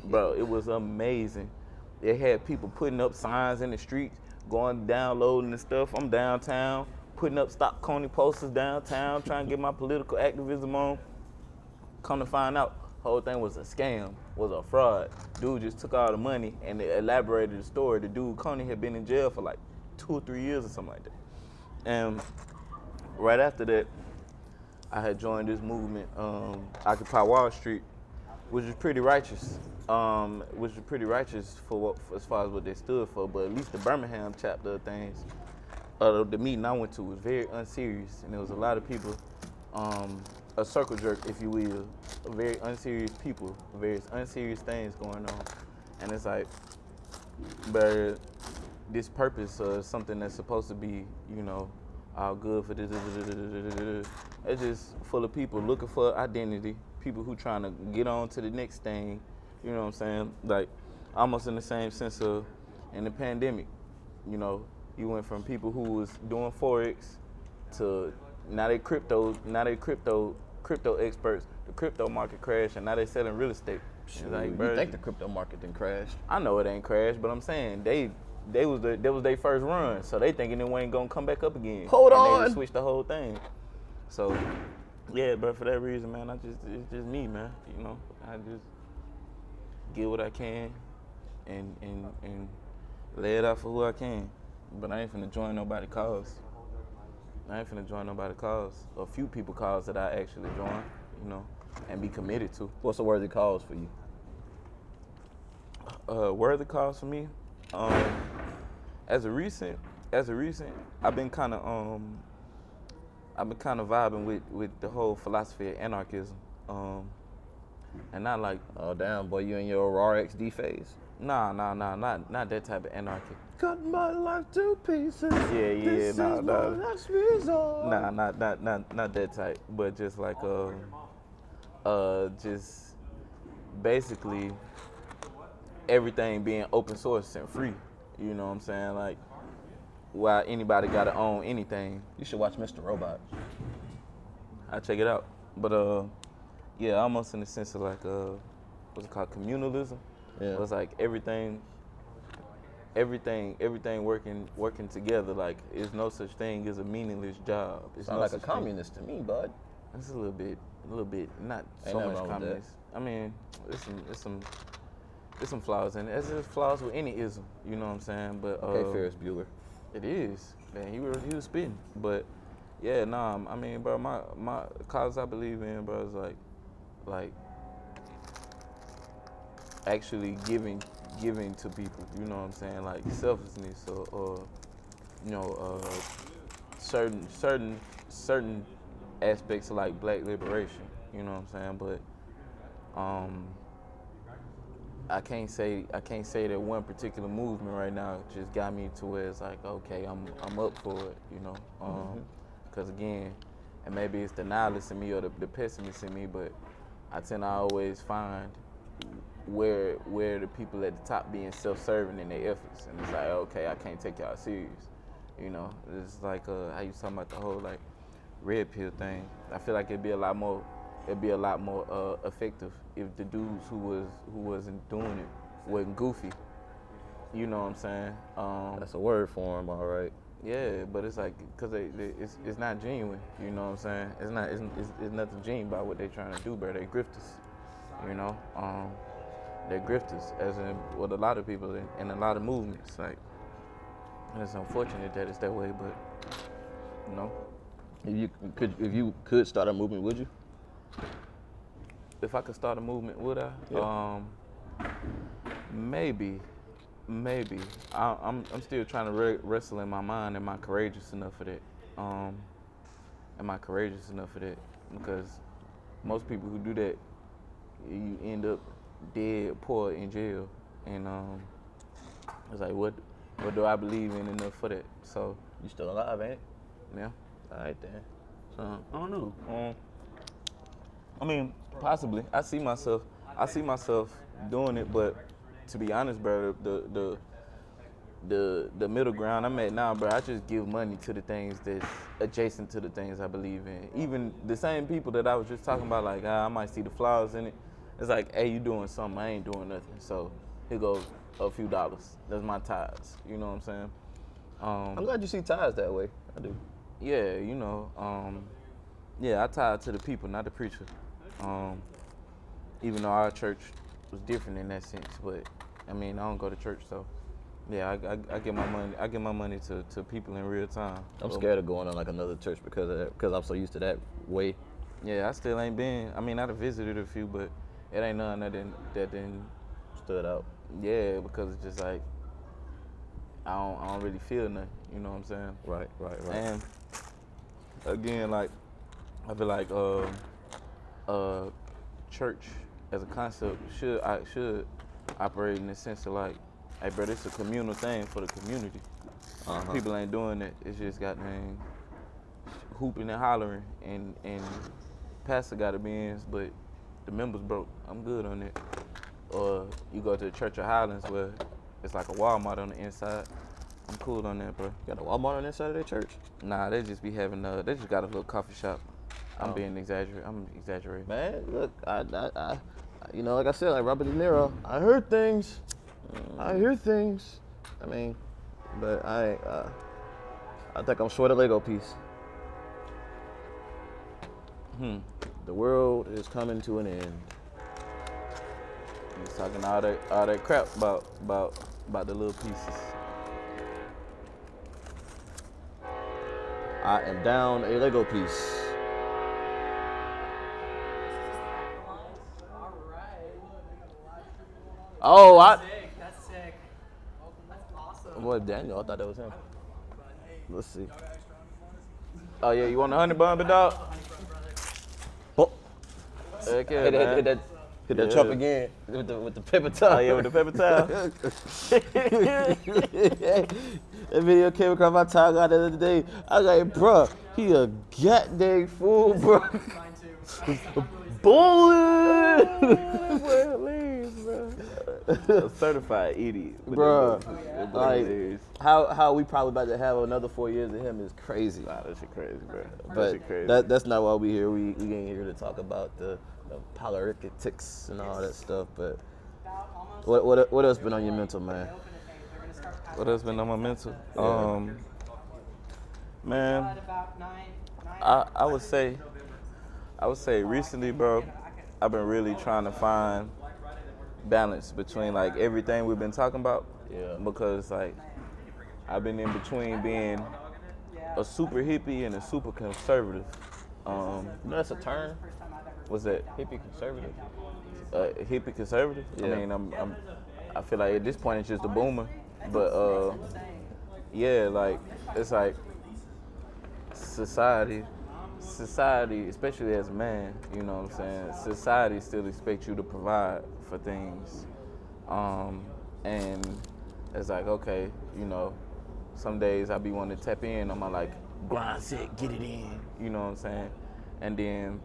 bro, it was amazing. They had people putting up signs in the streets, going downloading and stuff. I'm downtown, putting up Stop Coney posters downtown, trying to get my political activism on. Come to find out, whole thing was a scam, was a fraud. Dude just took all the money and they elaborated the story. The dude, Coney, had been in jail for like 2 or 3 years or something like that. And right after that, I had joined this movement, Occupy Wall Street, which was pretty righteous. For as far as what they stood for, but at least the Birmingham chapter of things, the meeting I went to was very unserious, and there was a lot of people, a circle jerk, if you will, very unserious people, various unserious things going on, and it's like, but this purpose of something that's supposed to be, you know, all good for this, it's just full of people looking for identity, people who trying to get on to the next thing, you know what I'm saying? Like, almost in the same sense of, in the pandemic, you know, you went from people who was doing Forex to now they crypto experts, the crypto market crashed, and now they selling real estate. Shoot, Like, you bro, think the crypto market didn't crash? I know it ain't crashed, but I'm saying that was their first run, so they thinking it ain't gonna come back up again. Hold and on. They just switched the whole thing. So, yeah, but for that reason, man, it's just me, man. You know, I just get what I can and lay it out for who I can. But I ain't finna join nobody's cause. A few people cause that I actually join, you know, and be committed to. What's a worthy cause for you? Worthy cause for me. As a recent, I've been kind of vibing with the whole philosophy of anarchism, and not like, Oh damn, boy, you in your AuDHD phase? not that type of anarchy. Cut my life to pieces. Yeah, nah. Last resort. Nah, not that type, but just like just basically everything being open source and free. You know what I'm saying? Like, why anybody gotta own anything? You should watch Mr. Robot. I check it out. But yeah, almost in the sense of like what's it called, communalism. Yeah. It's like everything working together. Like, there's no such thing as a meaningless job. It's Sound no like a such thing. communist to me, bud. It's a little bit, not Ain't so nothing much wrong with that. communist. I mean, there's some flaws in it. There's flaws with any ism, you know what I'm saying? But Okay, Ferris Bueller. it is, man. He was spitting, but yeah, nah. I mean, bro, my cause I believe in, bro, is like actually giving to people. You know what I'm saying? Like selflessness or you know, certain aspects of like Black liberation. You know what I'm saying? But I can't say that one particular movement right now just got me to where it's like, okay, I'm up for it, you know. Because again, and maybe it's the nihilist in me or the pessimist in me, but I tend to always find where the people at the top being self-serving in their efforts, and it's like, okay, I can't take y'all serious, you know. It's like how you talking about the whole like red pill thing. I feel like it'd be a lot more effective if the dudes who wasn't doing it wasn't goofy. You know what I'm saying? That's a word for him, all right. Yeah, but it's like, cause it's not genuine. You know what I'm saying? It's nothing genuine about what they're trying to do, bro. They're grifters. You know, they're grifters, as in with a lot of people in a lot of movements. Like, and it's unfortunate that it's that way, but you know. If you could start a movement, would you? If I could start a movement, would I? Yeah. Maybe. I'm still trying to wrestle in my mind. Am I courageous enough for that? Because most people who do that, you end up dead, poor, in jail, and it's like, what But do I believe in enough for that? So, You still alive, ain't it? yeah. All right then. So, I don't know. I mean, possibly. I see myself doing it, but to be honest, bro, the middle ground I'm at now, bro, I just give money to the things that's adjacent to the things I believe in. Even the same people that I was just talking about, like, I might see the flaws in it. It's like, hey, you doing something, I ain't doing nothing. So here goes a few dollars. That's my tithes. You know what I'm saying? I'm glad you see ties that way. I do. Yeah, yeah, I tied to the people, not the preacher. Even though our church was different in that sense, but I mean, I don't go to church, so yeah, I get my money. I give my money to people in real time. I'm scared of going on like another church because of that, because I'm so used to that way. Yeah, I still ain't been. I mean, I've visited a few, but it ain't none that didn't Stood out. yeah, because it's just like I don't really feel nothing. You know what I'm saying? Right. And again, like I feel like church as a concept should operate in the sense of like, hey, bro, it's a communal thing for the community. People ain't doing that. It's just got name hooping and hollering, and pastor got a Benz, but the members broke. I'm good on that. Or you go to the Church of Highlands where it's like a Walmart on the inside. I'm cool on that, bro. You got a Walmart on the inside of their church? Nah, they just be having they just got a little coffee shop. I'm exaggerating. Man, look, I you know, like I said, like Robert De Niro, I heard things. I hear things. I mean, but I think I'm short a Lego piece. The world is coming to an end. He's talking all that crap about the little pieces. I am down a Lego piece. Oh, That's sick. That's awesome. Boy, Daniel, I thought that was him. Let's see. Oh yeah, you want a honey bun, big dog? Oh, Heck yeah, hit man. that Yeah. chop again with the paper towel. Oh yeah, with the paper towel. That video came across my timeline the other day. I was like, bruh, he a goddamn fool, bro. Mine too. I'm Bowling. Well, leave, bro. A certified idiot. Bruh, It like is. how we probably about to have another 4 years of him is crazy. Nah, that shit crazy, bro. That But shit crazy. that's not why we here. We ain't here to talk about the politics and all that stuff. But what else been on your mental, man? What else been on my mental? Man, I would say recently, bro, I've been really trying to find balance between like everything we've been talking about. Yeah. Because like I've been in between being a super hippie and a super conservative. You know that's a term. What's that? Hippie conservative. Hippie conservative? Yeah. I mean, I feel like at this point it's just a boomer. But yeah, like it's like society, especially as a man, you know what I'm saying? Society still expects you to provide for things. And it's like, okay, you know, some days I be wanting to tap in on my like grind set, get it in, you know what I'm saying? And then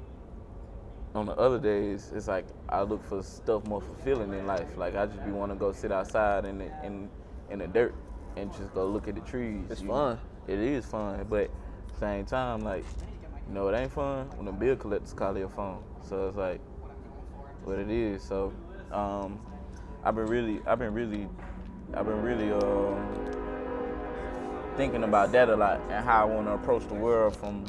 on the other days, it's like I look for stuff more fulfilling in life. Like I just be want to go sit outside in the dirt and just go look at the trees. It's fun. It is fun, but at the same time, like, you know, it ain't fun when the bill collectors call your phone. So it's like what it is. So I've been really thinking about that a lot and how I want to approach the world from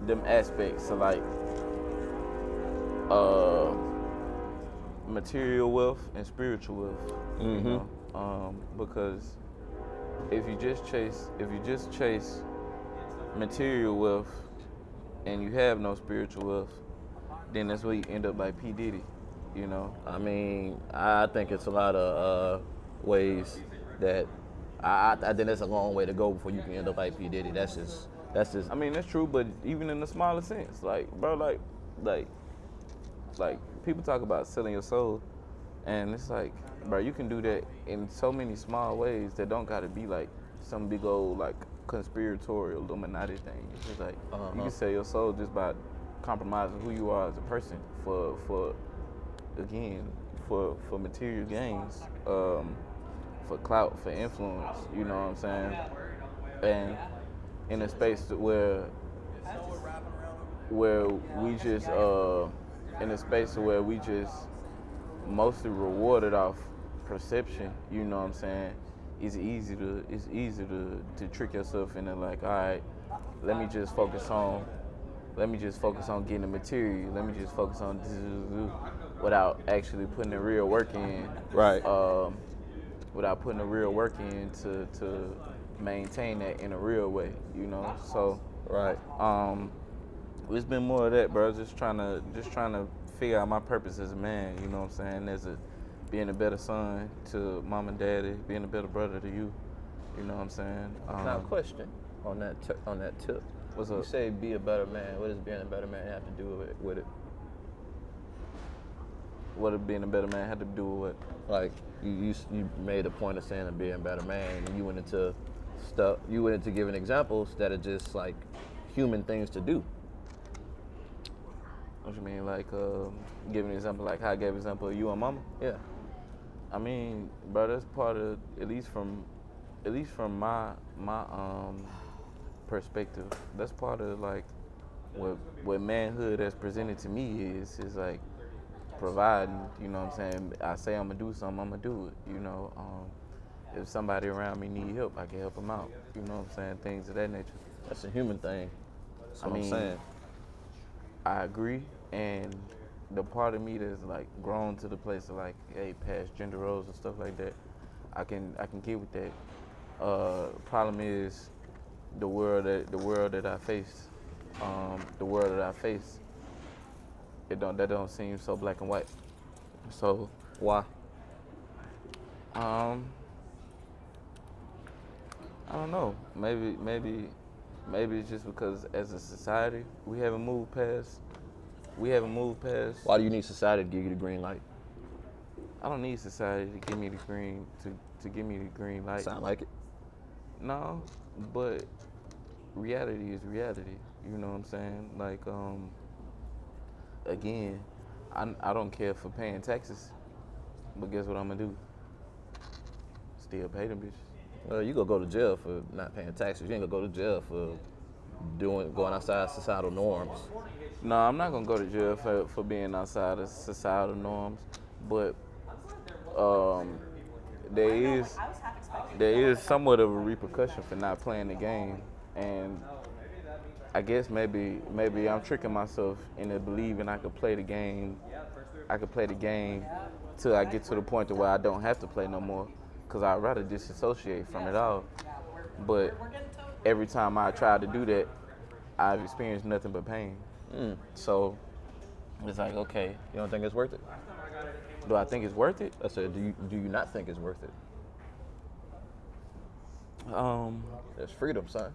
them aspects. So like material wealth and spiritual wealth. You know? Because if you just chase material wealth and you have no spiritual wealth, then that's where you end up like P. Diddy, you know? I mean, I think it's a lot of ways that I think that's a long way to go before you can end up like P. Diddy. That's just. I mean, that's true, but even in the smaller sense, like, bro, like people talk about selling your soul, and it's like, bro, you can do that in so many small ways that don't gotta be like some big old like conspiratorial Illuminati thing. It's just like you can sell your soul just by compromising who you are as a person for material gains, for clout, for influence. You know what I'm saying? And in a space where we just in a space where we just mostly rewarded off perception, you know what I'm saying? It's easy to trick yourself into like, all right, let me just focus on getting the material. Let me just focus on without actually putting the real work in. Right. Without putting the real work in to maintain that in a real way, you know. So Right. It's been more of that, bro. Just trying to figure out my purpose as a man, you know what I'm saying? Being a better son to mom and daddy, being a better brother to you, you know what I'm saying? Now, question on that tip. What's You up? say be a better man. What does being a better man have to do with it? What did being a better man had to do with what? Like you made a point of saying to being a better man, and you went into stuff. You went into giving examples that are just like human things to do. What you mean, like giving an example, like how I gave an example of you and mama? Yeah. I mean, bro, that's part of at least from my perspective. That's part of like what manhood has presented to me is like providing. You know what I'm saying? I say I'm gonna do something, I'm gonna do it. You know, if somebody around me need help, I can help them out. You know what I'm saying? Things of that nature. That's a human thing. That's what I'm mean, saying. I agree, and the part of me that's like grown to the place of like, hey, past gender roles and stuff like that, I can get with that. Problem is the world that I face, that don't seem so black and white. So Why? I don't know. Maybe it's just because as a society we haven't moved past. Why do you need society to give you the green light? I don't need society to give me the green light. Sound like it. No, but reality is reality. You know what I'm saying? Like again, I don't care for paying taxes, but guess what I'm gonna do? Still pay them bitches. Well, you gonna go to jail for not paying taxes. You ain't gonna go to jail for going outside societal norms. No, I'm not gonna go to jail for being outside of societal norms, but there is somewhat of a repercussion for not playing the game, and I guess maybe I'm tricking myself into believing I could play the game. I could play the game till I get to the point to where I don't have to play no more, because I'd rather disassociate from it all. But every time I try to do that, I've experienced nothing but pain. So it's like, okay, You don't think it's worth it? do I think it's worth it? I said, do you not think it's worth it? There's freedom, son.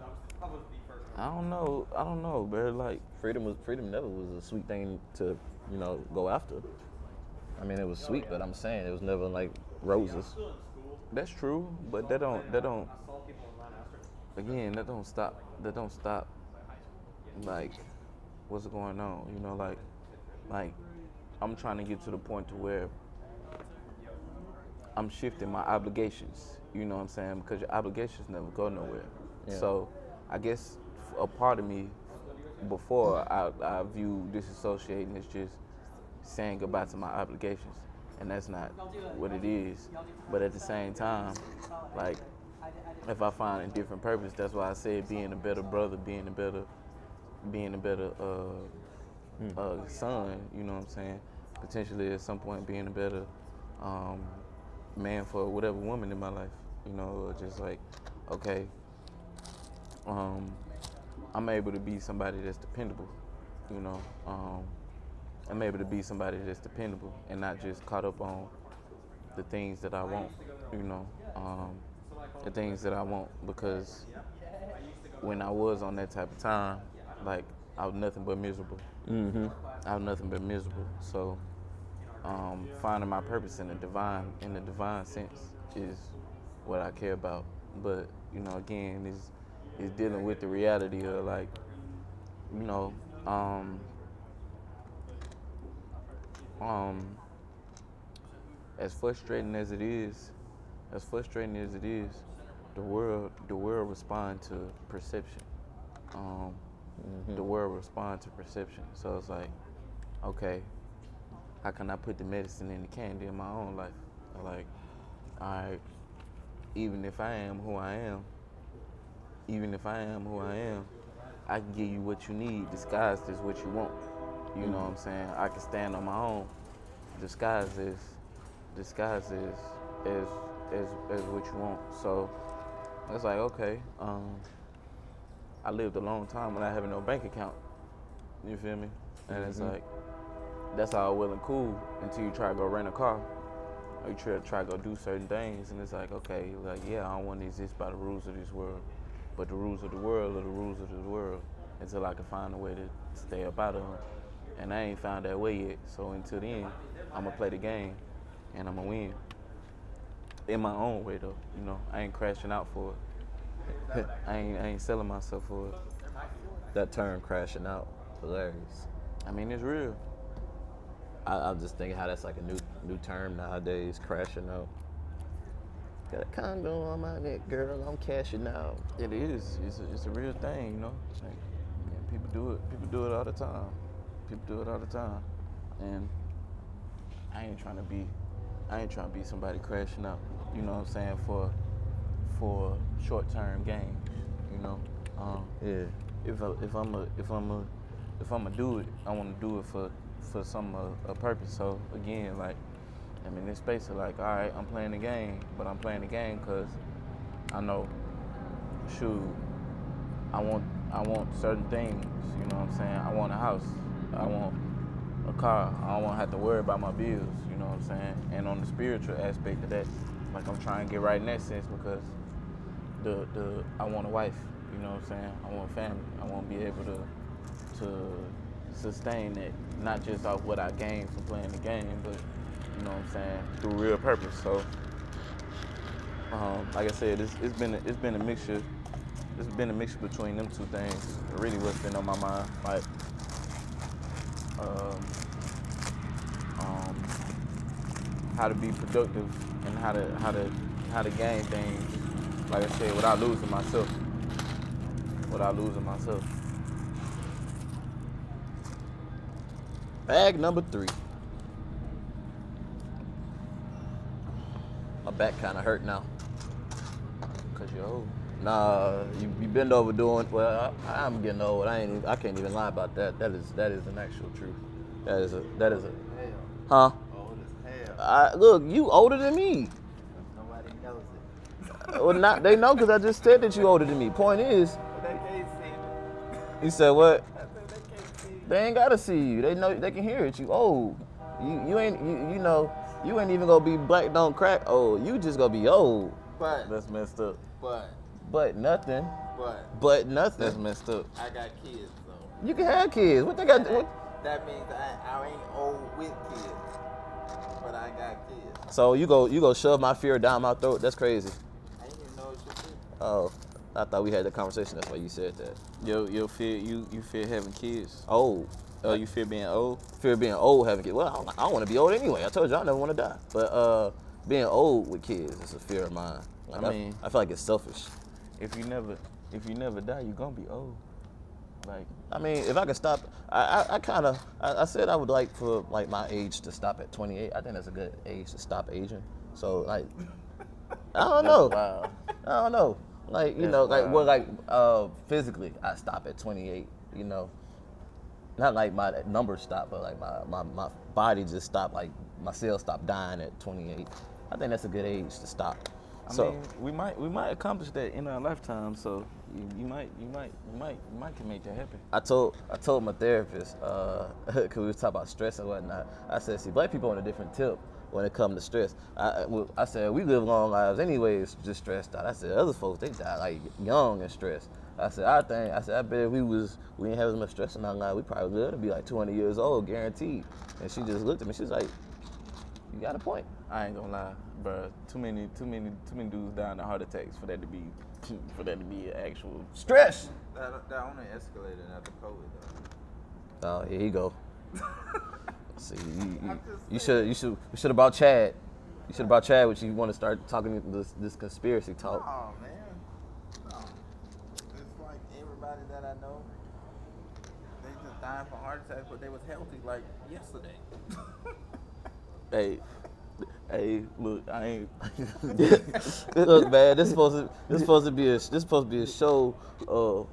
I don't know, bro. Like, Freedom never was a sweet thing to, go after. I mean, it was sweet, but I'm saying it was never like roses. that's true, but that don't stop like what's going on, like I'm trying to get to the point to where I'm shifting my obligations, you know what I'm saying? Because your obligations never go nowhere. Yeah. So I guess a part of me before I view disassociating as just saying goodbye to my obligations, and that's not what it is. But at the same time, like, if I find a different purpose, that's why I said being a better brother, being a better son, you know what I'm saying? Potentially at some point being a better man for whatever woman in my life, just like, okay, I'm able to be somebody that's dependable, I'm able to be somebody that's dependable and not just caught up on the things that I want, the things that I want, because when I was on that type of time, like, I was nothing but miserable. Mm-hmm. I was nothing but miserable. So finding my purpose in the divine sense is what I care about. But you know, again, is dealing with the reality of like, you know, as frustrating as it is, the world responds to perception. The world responds to perception. So it's like, okay, how can I put the medicine in the candy in my own life? Like, all right, even if I am who I am, I can give you what you need, disguised as what you want. You know what I'm saying? I can stand on my own, disguised as what you want. So it's like, okay, I lived a long time without having no bank account. You feel me? And it's like, that's all well and cool until you try to go rent a car or you try to go do certain things. And it's like, okay, like, yeah, I don't want to exist by the rules of this world, but the rules of the world are the rules of the world until I can find a way to stay up out of them. And I ain't found that way yet. So until then, I'm gonna play the game and I'm gonna win. In my own way though, you know, I ain't crashing out for it. I ain't selling myself for it. That term, crashing out, hilarious. I mean, it's real. I'm just thinking how that's like a new term nowadays, crashing out. Got a condo on my neck, girl, I'm cashing out. It is. It's a real thing, you know. Like, yeah, people do it. People do it all the time. And I ain't trying to be somebody crashing out. You know what I'm saying, for short-term gains. You know. Yeah. If I'm gonna do it, I want to do it for a purpose. So again, like, I'm in this space of like, all right, I'm playing the game, but I'm playing the game because I know, shoot, I want certain things. You know what I'm saying? I want a house. I want a car. I don't want to have to worry about my bills. You know what I'm saying? And on the spiritual aspect of that, like, I'm trying to get right in that sense because I want a wife. You know what I'm saying? I want family. I want to be able to sustain that, not just off what I gain from playing the game, but, you know what I'm saying, through real purpose. So, like I said, it's been a mixture. It's been a mixture between them two things. Really, what's been on my mind, like, how to be productive and how to gain things. Like I said, without losing myself. Bag number 3. My back kind of hurt now. Cause you're old. Nah, you bend over doing, well, I'm getting old. I can't even lie about that. That is an actual truth. That is a, huh? Old as hell. Look, you older than me. Nobody knows it. Well, not they know because I just said that you older than me. Point is, But they can't see me. you said what? I said they can't see me. They ain't gotta see you. They know, they can hear it. You old. You ain't even gonna be black don't crack old. You just gonna be old. But That's messed up. But nothing. But Nothing. That's messed up. I got kids though. You can have kids. What they got? What? That means I ain't old with kids, but I got kids. So you go shove my fear down my throat? That's crazy. I didn't even know what you did. Oh, I thought we had the conversation. That's why you said that. You fear having kids. Old. Oh, you fear being old? Fear being old having kids. Well, I don't want to be old anyway. I told you I never want to die. But being old with kids is a fear of mine. Like, I mean, I feel like it's selfish. If you never die, you're gonna be old. Like, I mean, if I could stop, I said I would like for like my age to stop at 28. I think that's a good age to stop aging. So like, I don't know. wow. I don't know. Like, you That's know, like, wild. well, like physically, I stop at 28. You know, not like my numbers stop, but like my body just stopped. Like my cells stop dying at 28. I think that's a good age to stop. I mean, we might accomplish that in our lifetime. So you might can make that happen. I told my therapist, cause we was talking about stress and whatnot. I said, see, black people on a different tip when it comes to stress. I said, we live long lives anyways, just stressed out. I said, other folks, they die like young and stressed. I said, I bet if we didn't have as much stress in our life, we probably live to be like 200 years old, guaranteed. And she just looked at me, she was like, You got a point. I ain't gonna lie, bro. Too many dudes dying of heart attacks for that to be an actual. Stress. That only escalated after COVID, though. Oh, here you go. See, I'm you just should have brought Chad. You should have brought Chad, which you want to start talking this conspiracy talk. Oh, man. No. It's like everybody that I know, they just dying from heart attacks, but they was healthy like yesterday. Hey, look, I ain't. Look, man, this supposed to be a show of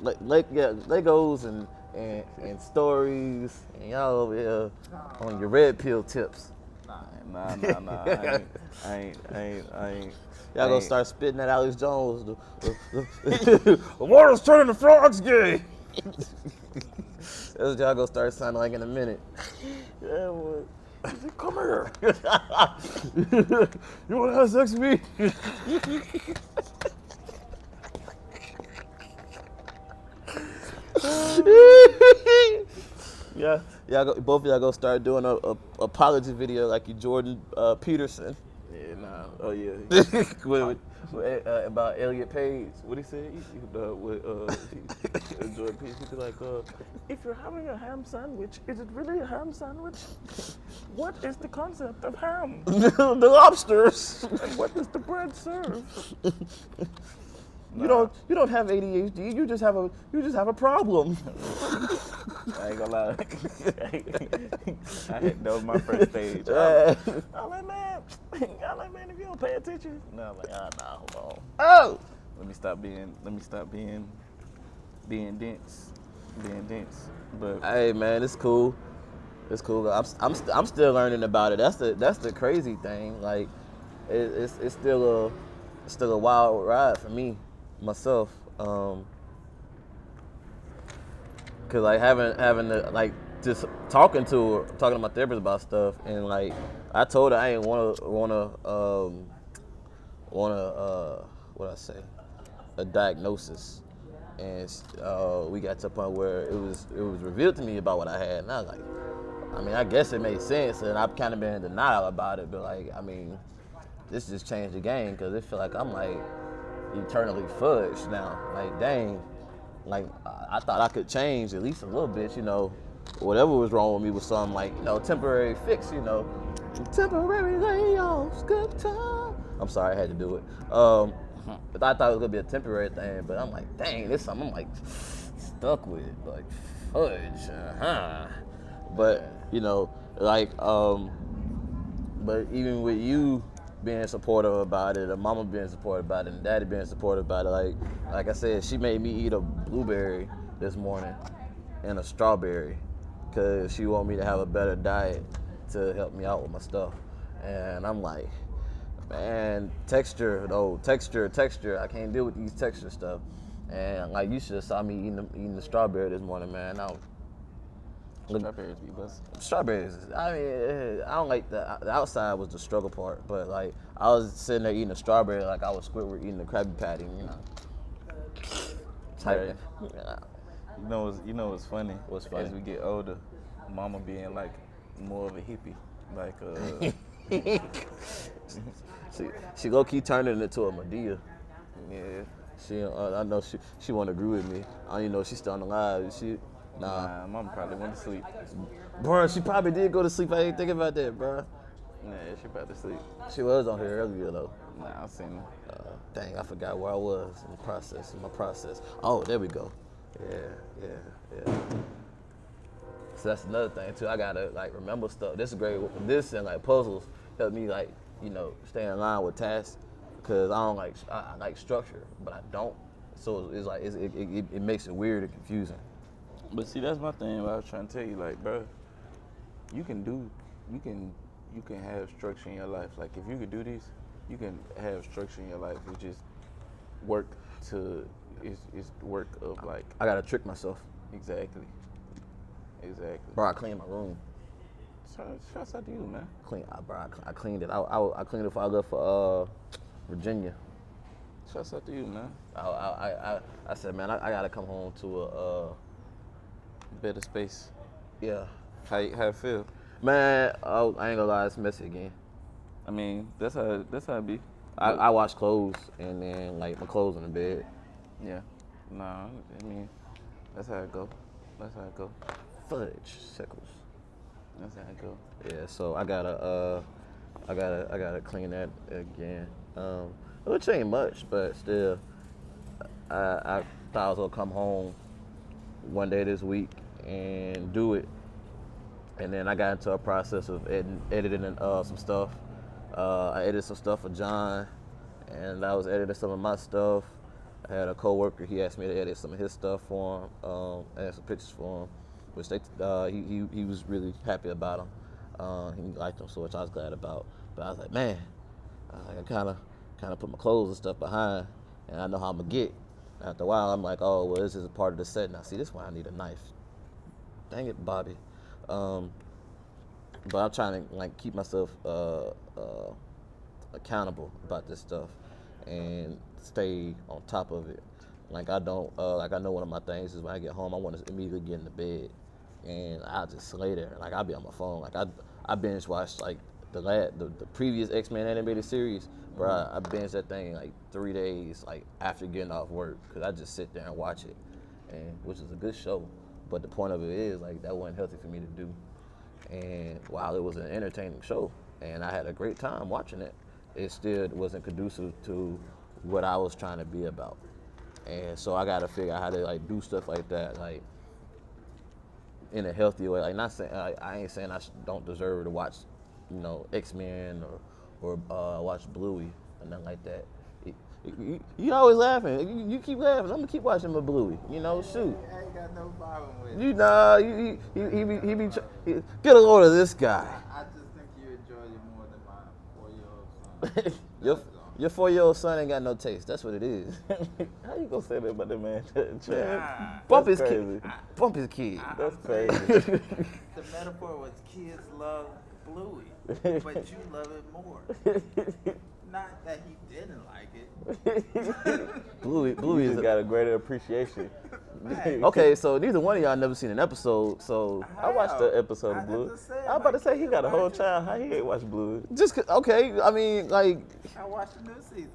Legos? Legos and stories, and y'all over here on your red pill tips. Nah. I ain't. Y'all gonna start spitting at Alex Jones. The water's turning the frogs gay. That's what y'all gonna start sounding like in a minute. Yeah, what? Come here. You wanna have sex with me? Yeah, both of y'all gonna start doing a apology video like you Jordan Peterson. Yeah, nah. Oh yeah. About Elliot Page. What he said? Jordan Peterson, he be like, if you're having a ham sandwich, is it really a ham sandwich? What is the concept of ham? The lobsters. And what does the bread serve? You don't have ADHD. You just have a problem. I ain't gonna lie. That was my first stage. I'm like, man, if you don't pay attention. No, I'm like, nah, hold on. Oh. Let me stop being dense. But Hey man, it's cool. It's cool. I'm still learning about it. That's the crazy thing. Like, it's still a wild ride for me, myself. Cause like having to like just talking to my therapist about stuff, and like I told her I ain't wanna what I say, a diagnosis, and we got to a point where it was revealed to me about what I had, and I was like, I mean, I guess it made sense, and I've kind of been in denial about it, but like, I mean, this just changed the game, because it feel like I'm like eternally fudged now. Like, dang, like I thought I could change at least a little bit, you know. Whatever was wrong with me was some like, you know, temporary fix, you know. Temporary layoffs, good time. I'm sorry, I had to do it. But I thought it was gonna be a temporary thing, but I'm like, dang, this something I'm like stuck with, like fudge, But you know, like, but even with you being supportive about it, and mama being supportive about it, and daddy being supportive about it, like I said, she made me eat a blueberry this morning and a strawberry, because she wanted me to have a better diet to help me out with my stuff. And I'm like, man, texture, I can't deal with these texture stuff. And like, you should have saw me eating the strawberry this morning, man. strawberries be busting. Strawberries, I mean, I don't like the outside was the struggle part, but like, I was sitting there eating a strawberry like I was Squidward eating a Krabby Patty, you know. Type. Yeah. You know what's funny? What's funny? As we get older, mama being like more of a hippie, like she low key turning into a Medea. yeah. I know she want to agree with me. I don't even know if she's still on the live. Nah. Mama probably went to sleep. Bruh, she probably did go to sleep. I ain't thinking about that, bruh. Yeah, she about to sleep. She was on here earlier though. Nah, I seen her. Dang, I forgot where I was in my process. Oh, there we go. Yeah. So that's another thing too. I gotta like remember stuff. This is great. This and like puzzles help me like, you know, stay in line with tasks, because I like structure, but I don't. So it's like it makes it weird and confusing. But see, that's my thing. What I was trying to tell you, like, bro, you can have structure in your life. Like, if you could do this, you can have structure in your life. It's just work to. It's work of like. I gotta trick myself. Exactly. Bro, I cleaned my room. Shouts out to you, man. I cleaned it. I cleaned it before I left for Virginia. Shouts out to you, man. I said, man, I gotta come home to a better space. Yeah, How it feel? Man, oh, I ain't gonna lie, it's messy again. I mean, that's how it be. I wash clothes and then like my clothes in the bed. Yeah. Nah, I mean, that's how it go. That's how it go. Fudge sickles. That's how it go. Yeah, so I gotta clean that again. Which ain't much, but still, I thought I was gonna come home one day this week and do it, and then I got into a process of editing some stuff. I edited some stuff for John, and I was editing some of my stuff. I had a coworker. He asked me to edit some of his stuff for him, and some pictures for him, which he was really happy about them. He liked them, so which I was glad about. But I was like, man, I kind of put my clothes and stuff behind, and I know how I'm gonna get. After a while, I'm like, oh well, this is a part of the set. Now, see, this one I need a knife. Dang it, Bobby. But I'm trying to like keep myself accountable about this stuff and stay on top of it. Like I don't like I know one of my things is when I get home I want to immediately get into bed and I'll just lay there. Like I'll be on my phone. Like I binge watched like the previous X-Men animated series, bro. I binged that thing in like 3 days like after getting off work because I just sit there and watch it, and which is a good show. But the point of it is like that wasn't healthy for me to do. And while it was an entertaining show and I had a great time watching it, it still wasn't conducive to what I was trying to be about. And so I got to figure out how to like do stuff like that, like in a healthy way. Like not saying I ain't saying I don't deserve to watch, you know, X-Men or watch Bluey or nothing like that. You always laughing. You keep laughing. I'm gonna keep watching my Bluey. You know, shoot. I ain't got no problem with it. You know, he get a load of this guy. I just think you enjoy it more than my 4-year-old son. Your 4-year-old son ain't got no taste. That's what it is. How you gonna say that about that man? Bump That's his crazy. kid. Bump his kid. That's crazy. The metaphor was kids love Bluey, but you love it more. Not that he didn't like it. Bluey You is just got a greater appreciation. Right. okay. So neither one of y'all never seen an episode. So I watched the episode of Blue. I was about to say he got a whole child. How he ain't watch Blue? okay. I mean, like, I watched the new season.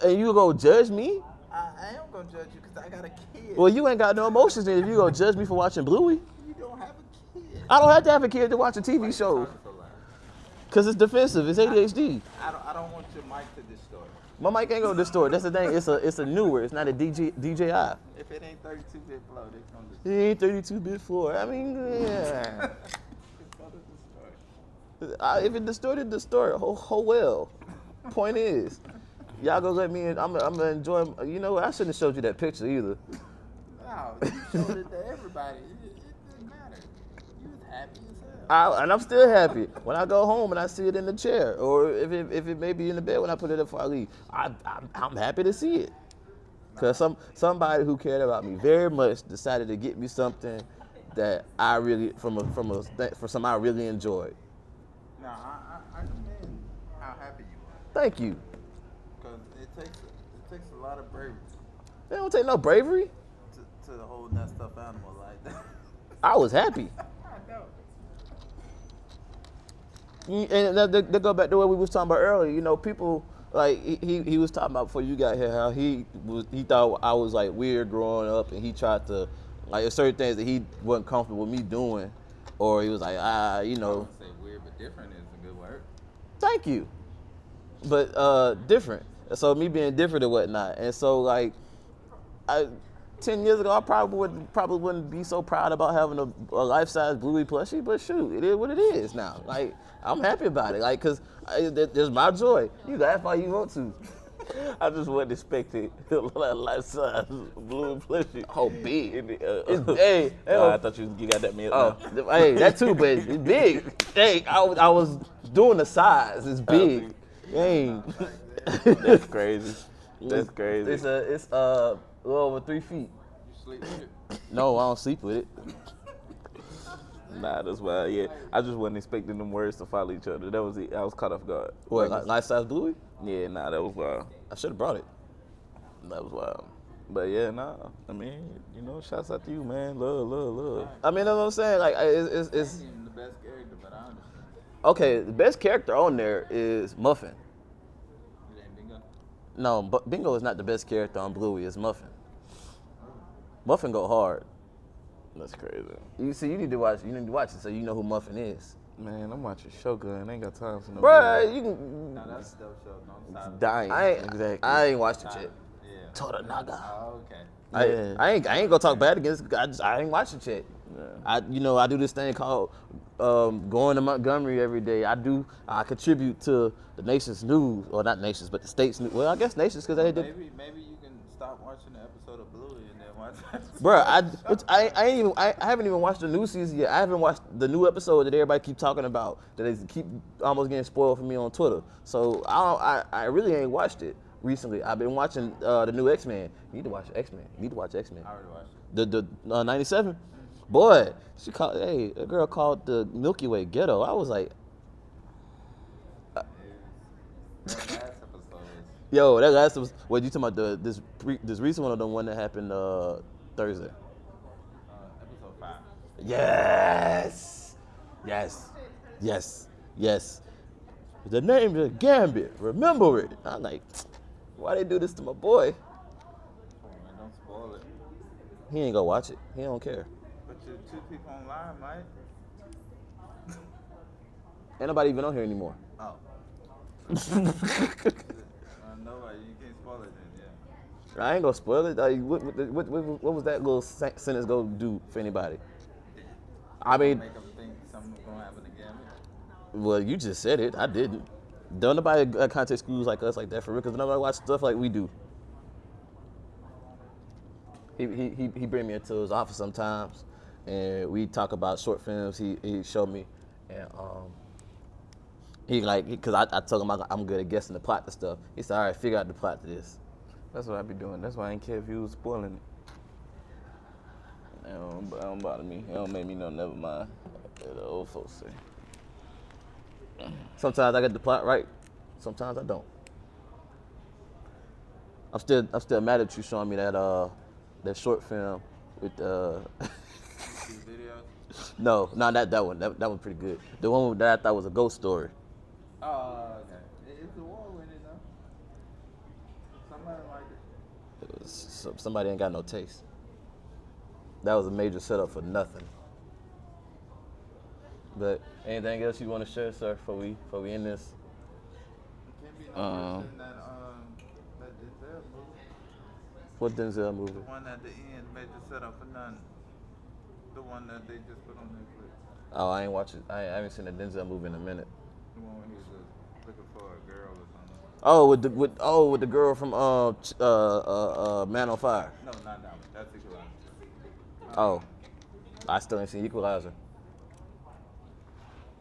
and you gonna judge me? I am gonna judge you because I got a kid. Well, you ain't got no emotions then if you gonna judge me for watching Bluey. You don't have a kid. I don't have to have a kid to watch a TV show because it's defensive. It's ADHD. I don't want your mic to distort. My mic ain't gonna distort. That's the thing. It's a newer. It's not a DJI. If it ain't 32-bit flow, they gonna distort. It ain't 32-bit floor. I mean, yeah. It's gonna distort. If it distorted, distort. Oh well. Point is, y'all gonna let me in. I'm gonna enjoy. You know, I shouldn't have showed you that picture either. No, you showed it to everybody. It didn't matter. You was happy as hell. And I'm still happy when I go home and I see it in the chair, or if it may be in the bed when I put it up before I leave. I'm happy to see it, cause somebody who cared about me very much decided to get me something that I really for something I really enjoyed. No, I commend how happy you are. Thank you. Because it takes a lot of bravery It don't take no bravery. to hold that stuffed animal like that. I was happy. I know. And that go back to what we was talking about earlier. You know, people like he was talking about before you got here how he thought I was like weird growing up, and he tried to like there's certain things that he wasn't comfortable with me doing, or he was like you I know. would say weird, but different is a good word. Thank you, but different. So me being different and whatnot, and so like 10 years ago, I probably wouldn't be so proud about having a life-size Bluey plushie, but shoot, it is what it is now. Like, I'm happy about it, like, cause there's my joy. You laugh all you want to. I just wasn't expecting life-size Blue plushie. Oh, big. Hey, I thought you got that meal. Oh, hey, that too, but it's big. Hey, I was doing the size. It's big. Dang. That's crazy. That's crazy. It's a little over 3 feet. You sleep with it. No, I don't sleep with it. Nah, that's wild. Yeah, I just wasn't expecting them words to follow each other. That was it. I was caught off guard. What, life-size Bluey? Yeah, nah, that was wild. I should have brought it. That was wild. But yeah, nah. I mean, shouts out to you, man. Love. I mean, that's what I'm saying. Like, it's Ain't even the best character, but I understand. okay. The best character on there is Muffin. It ain't Bingo. No, but Bingo is not the best character on Bluey. It's Muffin. Muffin go hard. That's crazy. You see, you need to watch. You need to watch it so you know who Muffin is. Man, I'm watching Shogun. I ain't got time for no. Bruh, you can. No, that's a dope show. Don't stop. Dying. Exactly. I ain't watched it yet. Yeah. Toranaga. Oh, okay. Yeah. I ain't gonna talk bad against. I ain't watching shit. Yeah. I do this thing called going to Montgomery every day. I contribute to the nation's news, or not nations, but the state's news. Well, I guess nations because they did. Maybe you can stop watching the episode of Bluey and then watch that. Bruh, I haven't even watched the new season yet. I haven't watched the new episode that everybody keep talking about. That they keep almost getting spoiled for me on Twitter. So I really ain't watched it recently. I've been watching the new X-Men. You need to watch X-Men. You need to watch X-Men. I already watched it. The 97. Boy, a girl called the Milky Way ghetto. I was like, That last episode was yo, that last was. What you talking about? This recent one or the one that happened Thursday? episode 5. Yes. The name is Gambit. Remember it. I'm like, why they do this to my boy? Oh, man, don't spoil it. He ain't gonna watch it. He don't care. But you're 2 people online, Mike. Ain't nobody even on here anymore. Oh. Nobody. You can't spoil it then, yeah. I ain't gonna spoil it. Like, what was that little sentence gonna do for anybody? I mean, Make them think something's gonna happen again. well, you just said it. I didn't. Don't nobody contact schools like us like that for real, because nobody watch stuff like we do. He bring me into his office sometimes, and we talk about short films. He showed me, and because I told him I'm good at guessing the plot to stuff. He said, all right, figure out the plot to this. That's what I be doing. That's why I ain't care if you was spoiling it. It don't bother me. It don't make me know. Never mind. The old folks say. Sometimes I get the plot right. Sometimes I don't. I'm still mad at you showing me that short film with These videos. no, that one. That was pretty good. The one that I thought was a ghost story. Oh, okay. It's a war with it though. Somebody like it. It was, somebody ain't got no taste. That was a major setup for nothing. But anything else you want to share, sir, before we end this? Can't be no worse than that Denzel movie. What Denzel movie? The one at the end made the setup for nothing. The one that they just put on Netflix. Oh, I ain't watching. I haven't seen a Denzel movie in a minute. The one when he was looking for a girl or something. Oh, with the girl from Man on Fire. No, not that one. That's Equalizer. Oh, I still ain't seen Equalizer.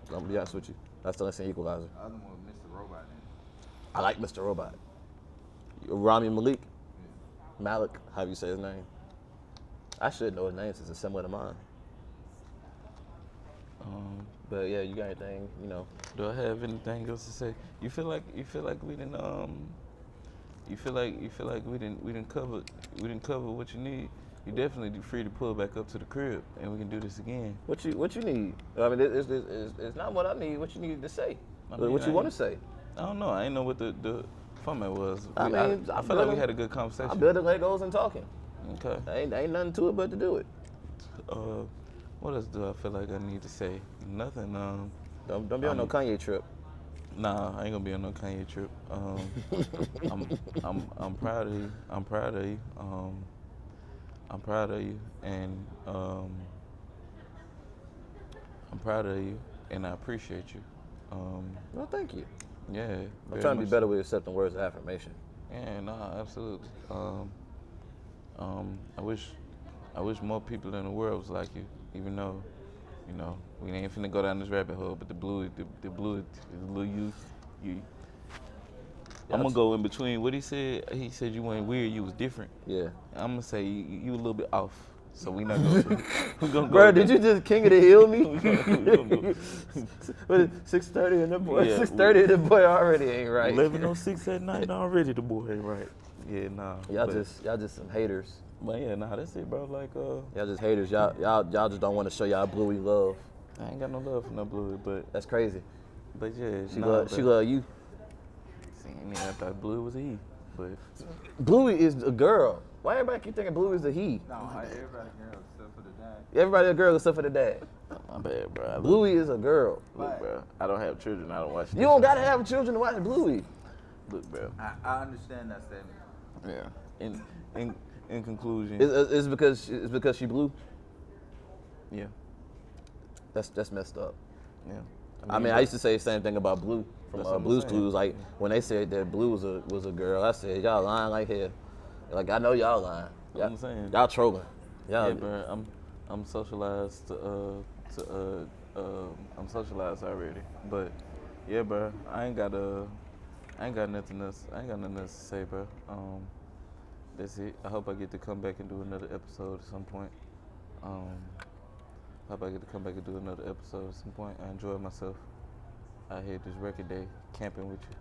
I'm gonna be honest with you. I still ain't seen Equalizer. The other one with Mr. Robot in it. I like Mr. Robot. Rami Malik. Malik, how you say his name? I should know his name since it's similar to mine. But yeah, you got anything, Do I have anything else to say? You feel like we didn't you feel like we didn't cover what you need. You definitely free to pull back up to the crib and we can do this again. What you need? I mean, it's not what I need. What you need to say? I mean, What you want to say? I don't know. I didn't know what the format was. I feel like we had a good conversation. I'm building Legos and talking. Okay. Ain't nothing to it but to do it. What else do I feel like I need to say? Nothing. Don't be on no Kanye trip. Nah, I ain't gonna be on no Kanye trip. I'm proud of you. I'm proud of you. I'm proud of you, and I'm proud of you, and I appreciate you. Well, thank you. Yeah. I'm trying to be better with accepting words of affirmation. Yeah, nah, absolutely. I wish more people in the world was like you, even though, we ain't finna go down this rabbit hole, but the blue you. I'm gonna go in between what he said. He said you weren't weird, you was different. Yeah. I'm gonna say you a little bit off. So we not gonna. We gonna go. Bro, did you just king of the hill me? We gonna What, 6:30 and the boy. Yeah, 6:30 and the boy already ain't right. 11:06 at night already. The boy ain't right. Yeah, nah. Y'all but- just some haters. But yeah, nah, that's it, bro. Like, Y'all just haters. Y'all just don't want to show y'all Bluey love. I ain't got no love for no Bluey, but That's crazy. yeah, She love you. See, I thought Bluey was a he, but Bluey is a girl. Why everybody keep thinking Bluey is a he? No, everybody girl except for the dad. Everybody a girl except for the dad. my bad, bro. Bluey is a girl. Look, bro. I don't have children. I don't watch. You don't gotta have children to watch Bluey. Look, bro. I understand that statement. Yeah. In conclusion, It's because she blue. yeah, That's messed up. yeah. I mean, I used to say the same thing about Blue from That's what I'm Blue's saying. Clues. Like when they said that Blue was a girl, I said y'all lying like hell. Like I know y'all lying. That's what I'm saying. Y'all trolling. Y'all, Yeah, bro. I'm socialized I'm socialized already. But yeah, bro. I ain't got nothing else. I ain't got nothing else to say, bro. That's it. I hope I get to come back and do another episode at some point. Hope I get to come back and do another episode at some point. I enjoyed myself out here this record day, camping with you.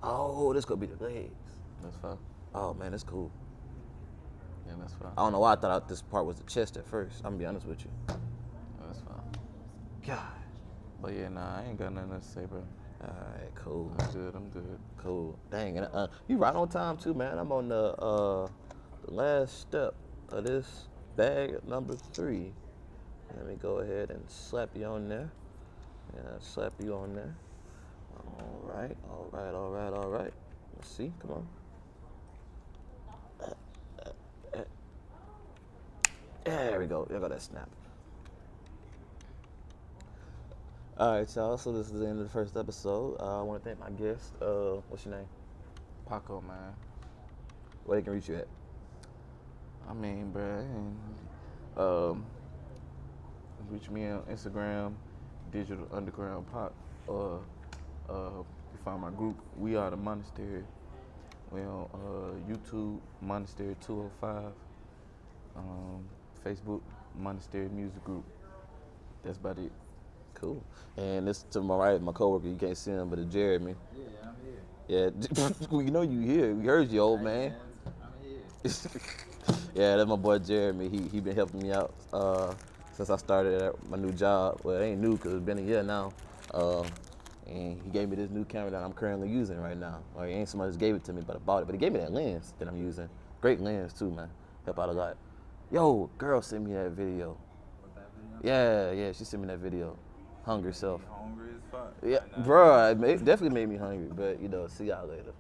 Oh, this could be the legs. That's fine. Oh man, that's cool. Yeah, that's fine. I don't know why I thought this part was the chest at first. I'm gonna be honest with you. That's fine. God. But yeah, nah, I ain't got nothing else to say, bro. All right, cool. I'm good. Cool. Dang, and you right on time too, man. I'm on the last step of this bag number 3. Let me go ahead and slap you on there. Yeah, slap you on there. All right. Let's see. Come on. There we go. There go that snap. All right, y'all. So this is the end of the first episode. I want to thank my guest. What's your name? Paco, man. Where they can reach you at? I mean, bro, reach me on Instagram, Digital Underground Pop, or you find my group, We Are the Monastery. We on YouTube, Monastery 205, Facebook, Monastery Music Group. That's about it. Cool. And this to my right, my coworker. You can't see him, but it's Jeremy. Yeah, I'm here. Yeah, well, you know you here. We heard you, old man. I'm here. Yeah, that's my boy Jeremy. He been helping me out since I started at my new job. Well, it ain't new because it's been a year now. And he gave me this new camera that I'm currently using right now. Like, ain't somebody just gave it to me, but I bought it. But he gave me that lens that I'm using. Great lens too, man. Help out a lot. Yo, girl sent me that video. What that video? Yeah, she sent me that video. Hungry self. Hungry as fuck. Yeah, right now. bro, it definitely made me hungry. But see y'all later.